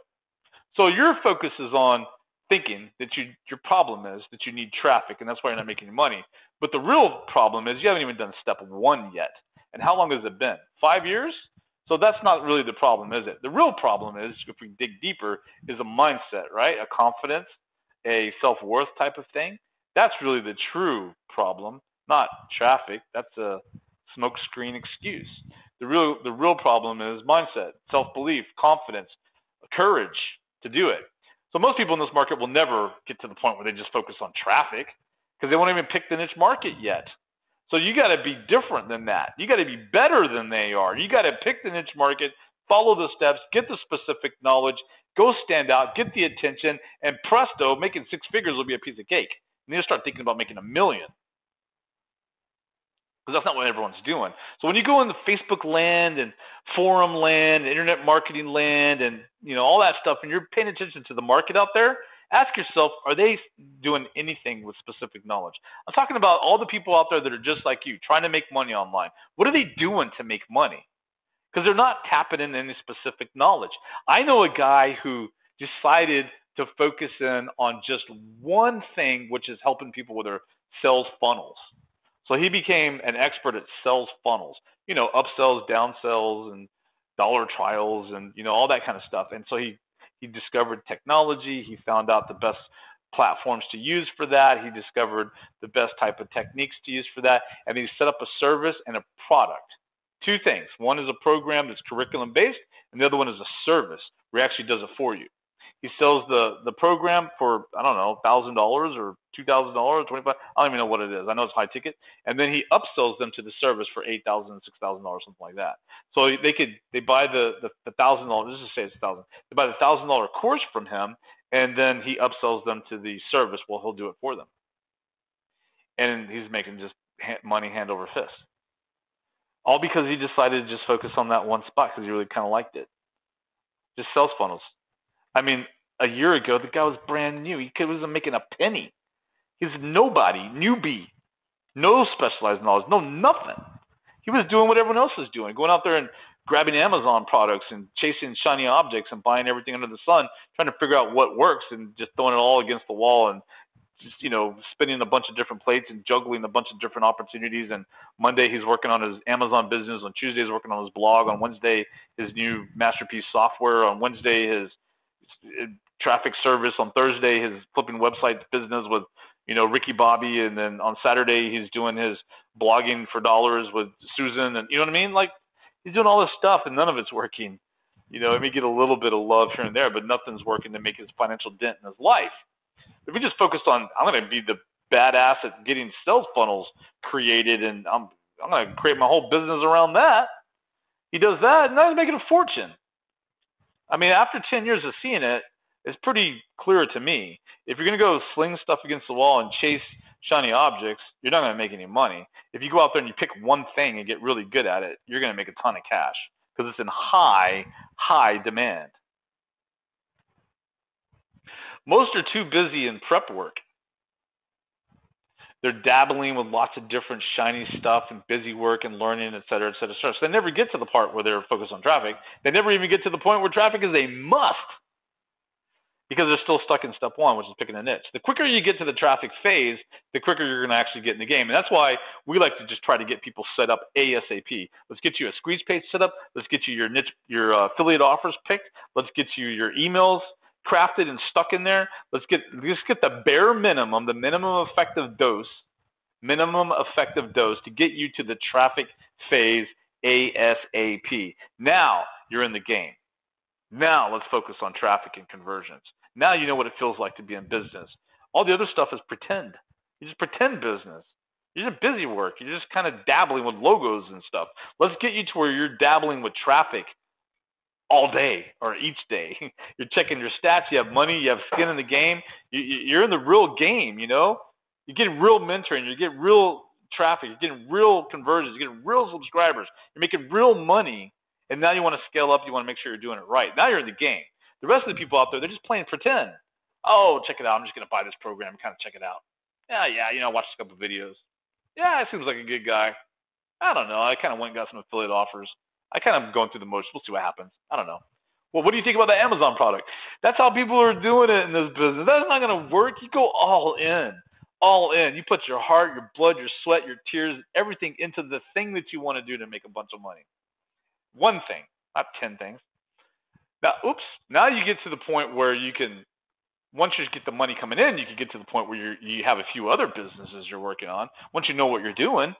So your focus is on thinking that your problem is that you need traffic, and that's why you're not making any money. But the real problem is you haven't even done step one yet. And how long has it been? 5 years? So that's not really the problem, is it? The real problem is, if we dig deeper, is a mindset, right? A confidence, a self-worth type of thing. That's really the true problem, not traffic. That's a smokescreen excuse. The real problem is mindset, self-belief, confidence, courage to do it. So most people in this market will never get to the point where they just focus on traffic because they won't even pick the niche market yet. So you got to be different than that. You got to be better than they are. You got to pick the niche market, follow the steps, get the specific knowledge, go stand out, get the attention, and presto, making 6 figures will be a piece of cake. And you'll start thinking about making $1 million. Because that's not what everyone's doing. So when you go into Facebook land and forum land, internet marketing land, and all that stuff, and you're paying attention to the market out there, ask yourself, are they doing anything with specific knowledge? I'm talking about all the people out there that are just like you, trying to make money online. What are they doing to make money? Because they're not tapping into any specific knowledge. I know a guy who decided to focus in on just one thing, which is helping people with their sales funnels. So he became an expert at sales funnels, upsells, downsells, and dollar trials, and all that kind of stuff. And so he discovered technology. He found out the best platforms to use for that. He discovered the best type of techniques to use for that, and he set up a service and a product. Two things. One is a program that's curriculum based, and the other one is a service where he actually does it for you. He sells the program for, I don't know, $1,000 or $2,000, $25. I don't even know what it is. I know it's high ticket. And then he upsells them to the service for $8,000, $6,000, something like that. So they buy the $1,000. Let's just say it's $1,000. They buy the $1,000 course from him, and then he upsells them to the service. Well, he'll do it for them, and he's making just money hand over fist. All because he decided to just focus on that one spot because he really kind of liked it. Just sales funnels. I mean, a year ago, the guy was brand new. He wasn't making a penny. He's nobody, newbie, no specialized knowledge, no nothing. He was doing what everyone else was doing, going out there and grabbing Amazon products and chasing shiny objects and buying everything under the sun, trying to figure out what works and just throwing it all against the wall and just, spinning a bunch of different plates and juggling a bunch of different opportunities. And Monday he's working on his Amazon business. On Tuesday he's working on his blog. On Wednesday his new masterpiece software. On Wednesday his traffic service. On Thursday his flipping website business with Ricky Bobby. And then on Saturday he's doing his blogging for dollars with Susan. And you know what I mean? Like, he's doing all this stuff and none of it's working. He may get a little bit of love here and there, but nothing's working to make his financial dent in his life. If we just focused on, I'm going to be the badass at getting sales funnels created, and I'm going to create my whole business around that. He does that, and now he's making a fortune. I mean, after 10 years of seeing it, it's pretty clear to me. If you're going to go sling stuff against the wall and chase shiny objects, you're not going to make any money. If you go out there and you pick one thing and get really good at it, you're going to make a ton of cash because it's in high, high demand. Most are too busy in prep work. They're dabbling with lots of different shiny stuff and busy work and learning, et cetera, et cetera, et cetera. So they never get to the part where they're focused on traffic. They never even get to the point where traffic is a must because they're still stuck in step one, which is picking a niche. The quicker you get to the traffic phase, the quicker you're going to actually get in the game. And that's why we like to just try to get people set up ASAP. Let's get you a squeeze page set up. Let's get you your niche, your affiliate offers picked. Let's get you your emails crafted and stuck in there. Let's get the bare minimum, the minimum effective dose to get you to the traffic phase ASAP. Now you're in the game. Now let's focus on traffic and conversions. Now you know what it feels like to be in business. All the other stuff is pretend. You just pretend business. You're just busy work. You're just kind of dabbling with logos and stuff. Let's get you to where you're dabbling with traffic all day or each day. You're checking your stats. You have money. You have skin in the game. You're in the real game, You're getting real mentoring. You're getting real traffic. You're getting real conversions. You're getting real subscribers. You're making real money. And now you want to scale up. You want to make sure you're doing it right. Now you're in the game. The rest of the people out there, they're just playing pretend. Oh, check it out. I'm just going to buy this program and kind of check it out. Yeah, watch a couple of videos. Yeah, it seems like a good guy. I don't know. I kind of went and got some affiliate offers. I kind of going through the motions. We'll see what happens. I don't know. Well, what do you think about the Amazon product? That's how people are doing it in this business. That's not going to work. You go all in. All in. You put your heart, your blood, your sweat, your tears, everything into the thing that you want to do to make a bunch of money. One thing, not 10 things. Now you get to the point where you can, once you get the money coming in, you can get to the point where you have a few other businesses you're working on. Once you know what you're doing,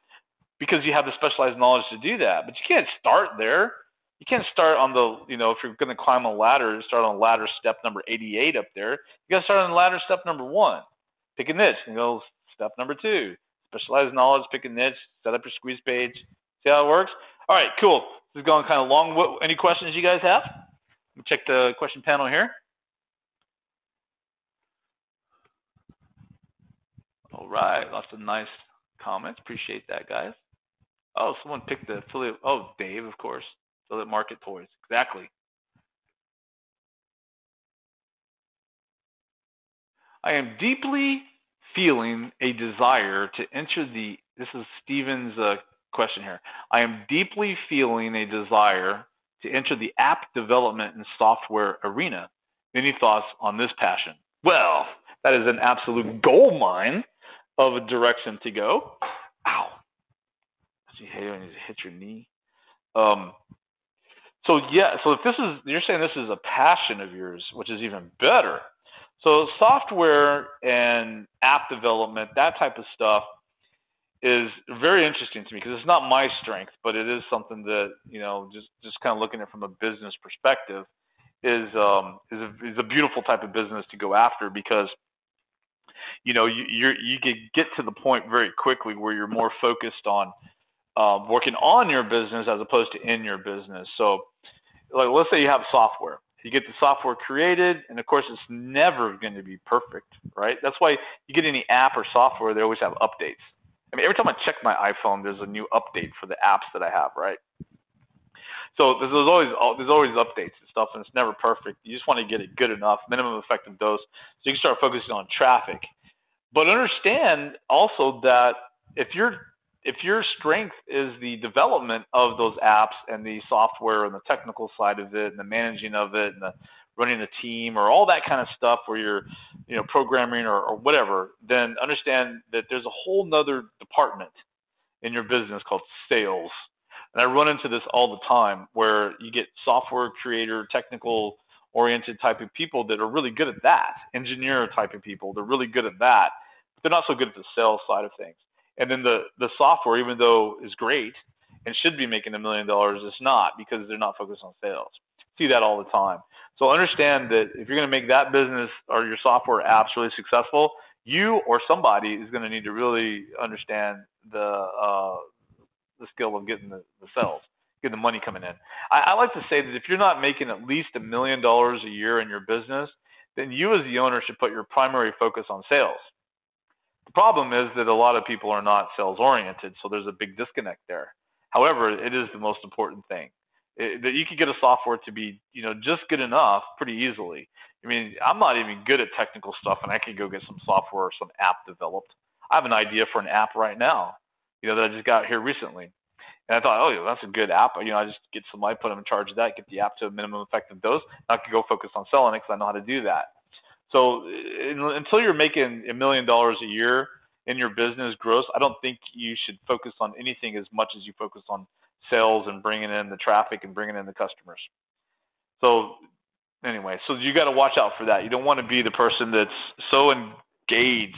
because you have the specialized knowledge to do that. But you can't start there. You can't start on the, if you're going to climb a ladder, start on ladder step number 88 up there. You got to start on ladder step number 1. Pick a niche. And go step number 2. Specialized knowledge, pick a niche, set up your squeeze page. See how it works? All right, cool. This is going kind of long. Any questions you guys have? Let me check the question panel here. All right, lots of nice comments. Appreciate that, guys. Oh, someone picked the affiliate. Oh, Dave, of course. Affiliate market toys. Exactly. I am deeply feeling a desire to enter the, this is Steven's question here. I am deeply feeling a desire to enter the app development and software arena. Any thoughts on this passion? Well, that is an absolute gold mine of a direction to go. Ow. You hate it when you hit your knee. Um, so yeah, so if this is, you're saying this is a passion of yours, which is even better. So software and app development, that type of stuff, is very interesting to me because it's not my strength, but it is something that, just kind of looking at it from a business perspective is a beautiful type of business to go after because you can get to the point very quickly where you're more focused on working on your business as opposed to in your business. So, like, let's say you have software. You get the software created, and of course, it's never going to be perfect, right? That's why you get any app or software, they always have updates. I mean, every time I check my iPhone, there's a new update for the apps that I have, right? So there's always updates and stuff, and it's never perfect. You just want to get it good enough, minimum effective dose, so you can start focusing on traffic. But understand also that if your strength is the development of those apps and the software and the technical side of it and the managing of it and the running the team or all that kind of stuff where you're programming or whatever, then understand that there's a whole nother department in your business called sales. And I run into this all the time where you get software creator, technical oriented type of people that are really good at that, engineer type of people, they're really good at that, but they're not so good at the sales side of things. And then the software, even though is great and should be making $1 million, it's not because they're not focused on sales. See that all the time. So understand that if you're going to make that business or your software apps really successful, you or somebody is going to need to really understand the skill of getting the sales, getting the money coming in. I like to say that if you're not making at least $1 million a year in your business, then you as the owner should put your primary focus on sales. The problem is that a lot of people are not sales oriented, so there's a big disconnect there. However, it is the most important thing. That you could get a software to be, just good enough pretty easily. I mean, I'm not even good at technical stuff, and I could go get some software or some app developed. I have an idea for an app right now, that I just got here recently. And I thought, oh, yeah, that's a good app. I just get somebody, put them in charge of that, get the app to a minimum effective dose. And I could go focus on selling it because I know how to do that. So until you're making $1 million a year in your business gross, I don't think you should focus on anything as much as you focus on sales and bringing in the traffic and bringing in the customers. So anyway, so you got to watch out for that. You don't want to be the person that's so engaged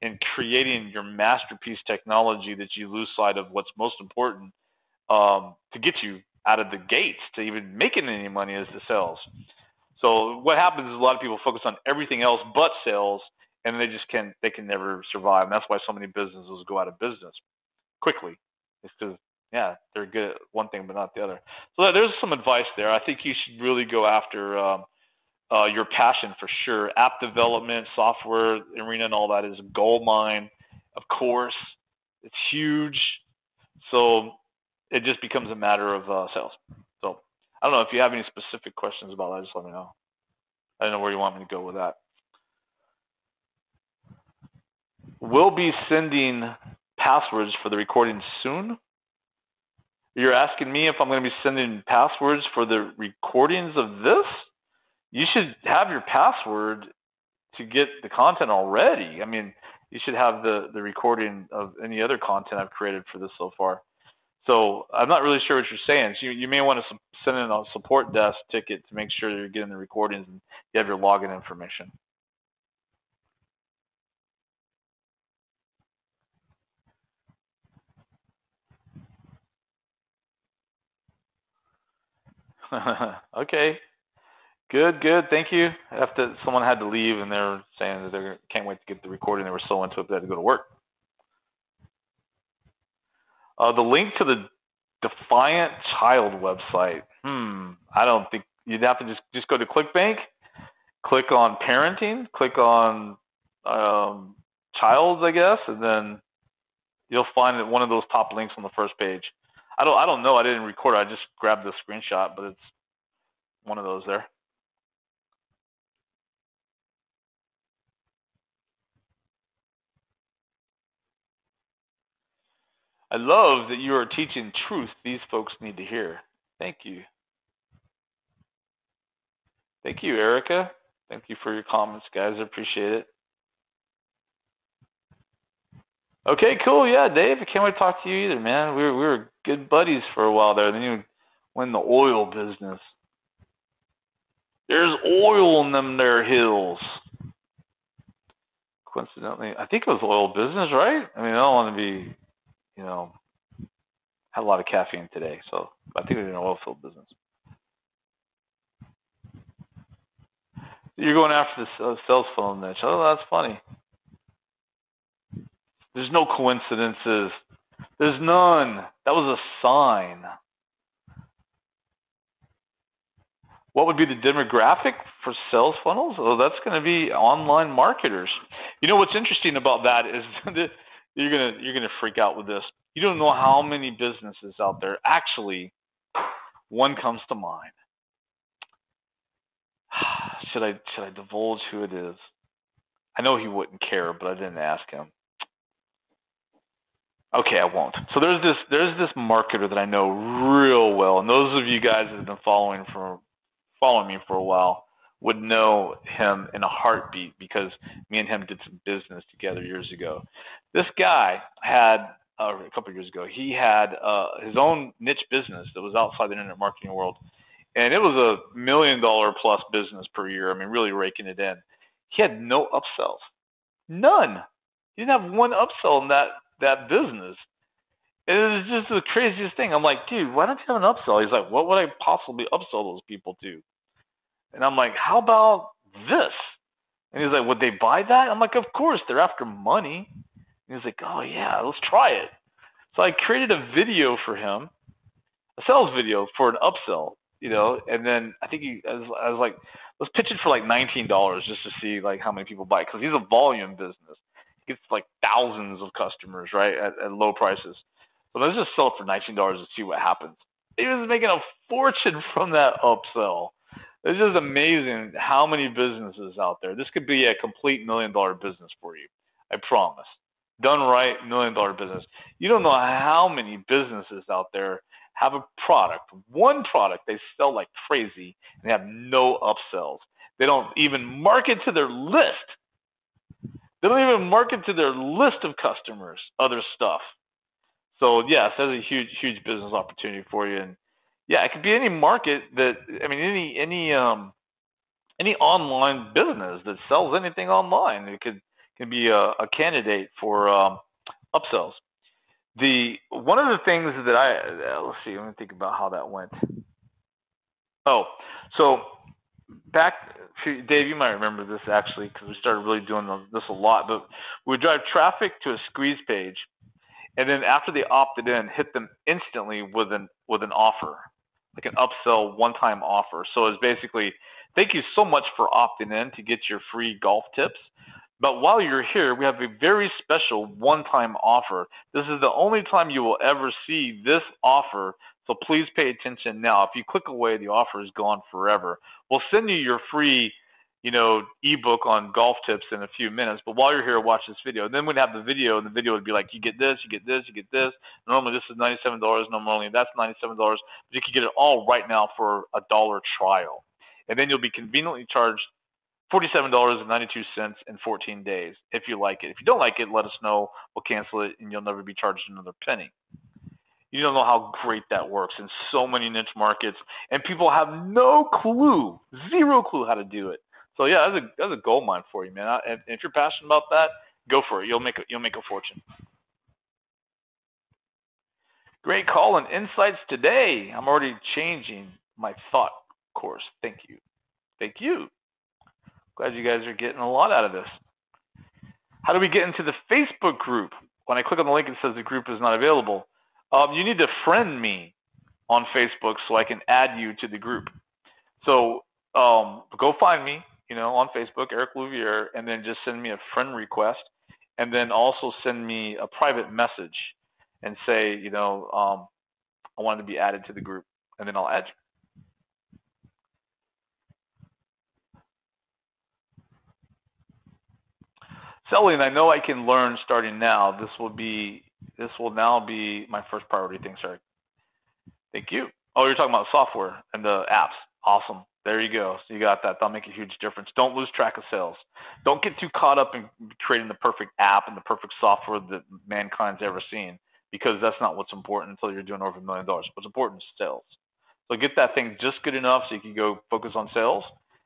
in creating your masterpiece technology that you lose sight of what's most important to get you out of the gates to even making any money is the sales. So what happens is a lot of people focus on everything else but sales, and they can never survive. And that's why so many businesses go out of business quickly. It's because, they're good at one thing but not the other. So there's some advice there. I think you should really go after your passion for sure. App development, software arena, and all that is a gold mine. Of course, it's huge. So it just becomes a matter of sales. So I don't know if you have any specific questions about that. Just let me know. I don't know where you want me to go with that. We'll be sending passwords for the recording soon. You're asking me if I'm going to be sending passwords for the recordings of this? You should have your password to get the content already. I mean, you should have the recording of any other content I've created for this so far. So I'm not really sure what you're saying. So you may want to send in a support desk ticket to make sure you're getting the recordings and you have your login information. Okay. Good. Thank you. Someone had to leave, and they're saying that they can't wait to get the recording. They were so into it they had to go to work. The link to the Defiant Child website. I don't think you'd have to just go to ClickBank, click on parenting, click on childs, I guess, and then you'll find one of those top links on the first page. I don't know. I didn't record it. I just grabbed the screenshot, but it's one of those there. I love that you are teaching truth these folks need to hear. Thank you. Thank you, Erica. Thank you for your comments, guys. I appreciate it. Okay, cool. Yeah, Dave, I can't wait to talk to you either, man. We were good buddies for a while there. Then you went in the oil business. There's oil in them there hills. Coincidentally, I think it was oil business, right? I mean, I don't want to be, you know, had a lot of caffeine today, so I think it was an oil field business. You're going after the sales funnel niche. Oh, that's funny. There's no coincidences. There's none. That was a sign. What would be the demographic for sales funnels? Oh, that's going to be online marketers. You know what's interesting about that is that you're gonna freak out with this. You don't know how many businesses out there. Actually, one comes to mind. Should I divulge who it is? I know he wouldn't care, but I didn't ask him. Okay, I won't. So there's this marketer that I know real well, and those of you guys that have been following me for a while would know him in a heartbeat because me and him did some business together years ago. This guy had a couple of years ago. He had his own niche business that was outside the internet marketing world, and it was a $1 million plus business per year. I mean, really raking it in. He had no upsells, none. He didn't have one upsell in that business. It was just the craziest thing. I'm like, dude, why don't you have an upsell? He's like, what would I possibly upsell those people to? And I'm like, how about this? And he's like, would they buy that? I'm like, of course, they're after money. And he's like, oh yeah, let's try it. So I created a video for him, a sales video for an upsell, and then I think I was like, let's pitch it for like $19 just to see like how many people buy it, because he's a volume business. He gets like thousands of customers, right, at low prices. So let's just sell it for $19 to see what happens. He was making a fortune from that upsell. It's just amazing how many businesses out there. This could be a complete $1 million business for you. I promise. Done right, $1 million business. You don't know how many businesses out there have a product, one product they sell like crazy and have no upsells. They don't even market to their list. They don't even market to their list of customers, other stuff. So yes, that's a huge, huge business opportunity for you. And yeah, it could be any market that, I mean, any online business that sells anything online. It can be a candidate for upsells. One of the things that let's see, let me think about how that went. Oh, so back, Dave, you might remember this actually, because we started really doing this a lot. But we would drive traffic to a squeeze page, and then after they opted in, hit them instantly with an offer, like an upsell one-time offer. So it's basically, thank you so much for opting in to get your free golf tips. But while you're here, we have a very special one-time offer. This is the only time you will ever see this offer, so please pay attention now. If you click away, the offer is gone forever. We'll send you your free, ebook on golf tips in a few minutes. But while you're here, watch this video. Then we'd have the video, and the video would be like, you get this, you get this, you get this. Normally this is $97. Normally that's $97. But you can get it all right now for $1 trial. And then you'll be conveniently charged $47.92 in 14 days if you like it. If you don't like it, let us know. We'll cancel it, and you'll never be charged another penny. You don't know how great that works in so many niche markets, and people have no clue, zero clue how to do it. So yeah, that's a gold mine for you, man. And if you're passionate about that, go for it. You'll make a fortune. Great call and insights today. I'm already changing my thought course. Thank you. Thank you. Glad you guys are getting a lot out of this. How do we get into the Facebook group? When I click on the link, it says the group is not available. You need to friend me on Facebook so I can add you to the group. So go find me, on Facebook, Eric Louvier, and then just send me a friend request, and then also send me a private message and say, I wanted to be added to the group, and then I'll add you. Selling, I know I can learn starting now. This will now be my first priority. Thanks, Eric. Thank you. Oh, you're talking about software and the apps. Awesome. There you go. So you got that. That'll make a huge difference. Don't lose track of sales. Don't get too caught up in creating the perfect app and the perfect software that mankind's ever seen, because that's not what's important until you're doing over $1 million. What's important is sales. So get that thing just good enough so you can go focus on sales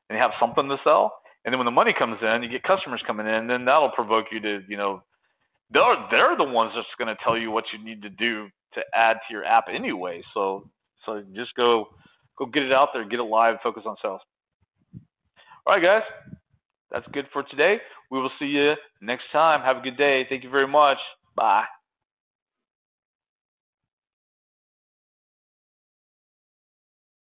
and you have something to sell. And then when the money comes in, you get customers coming in, then that'll provoke you to, they're the ones that's going to tell you what you need to do to add to your app anyway. So just go get it out there, get it live, focus on sales. All right, guys, that's good for today. We will see you next time. Have a good day. Thank you very much. Bye.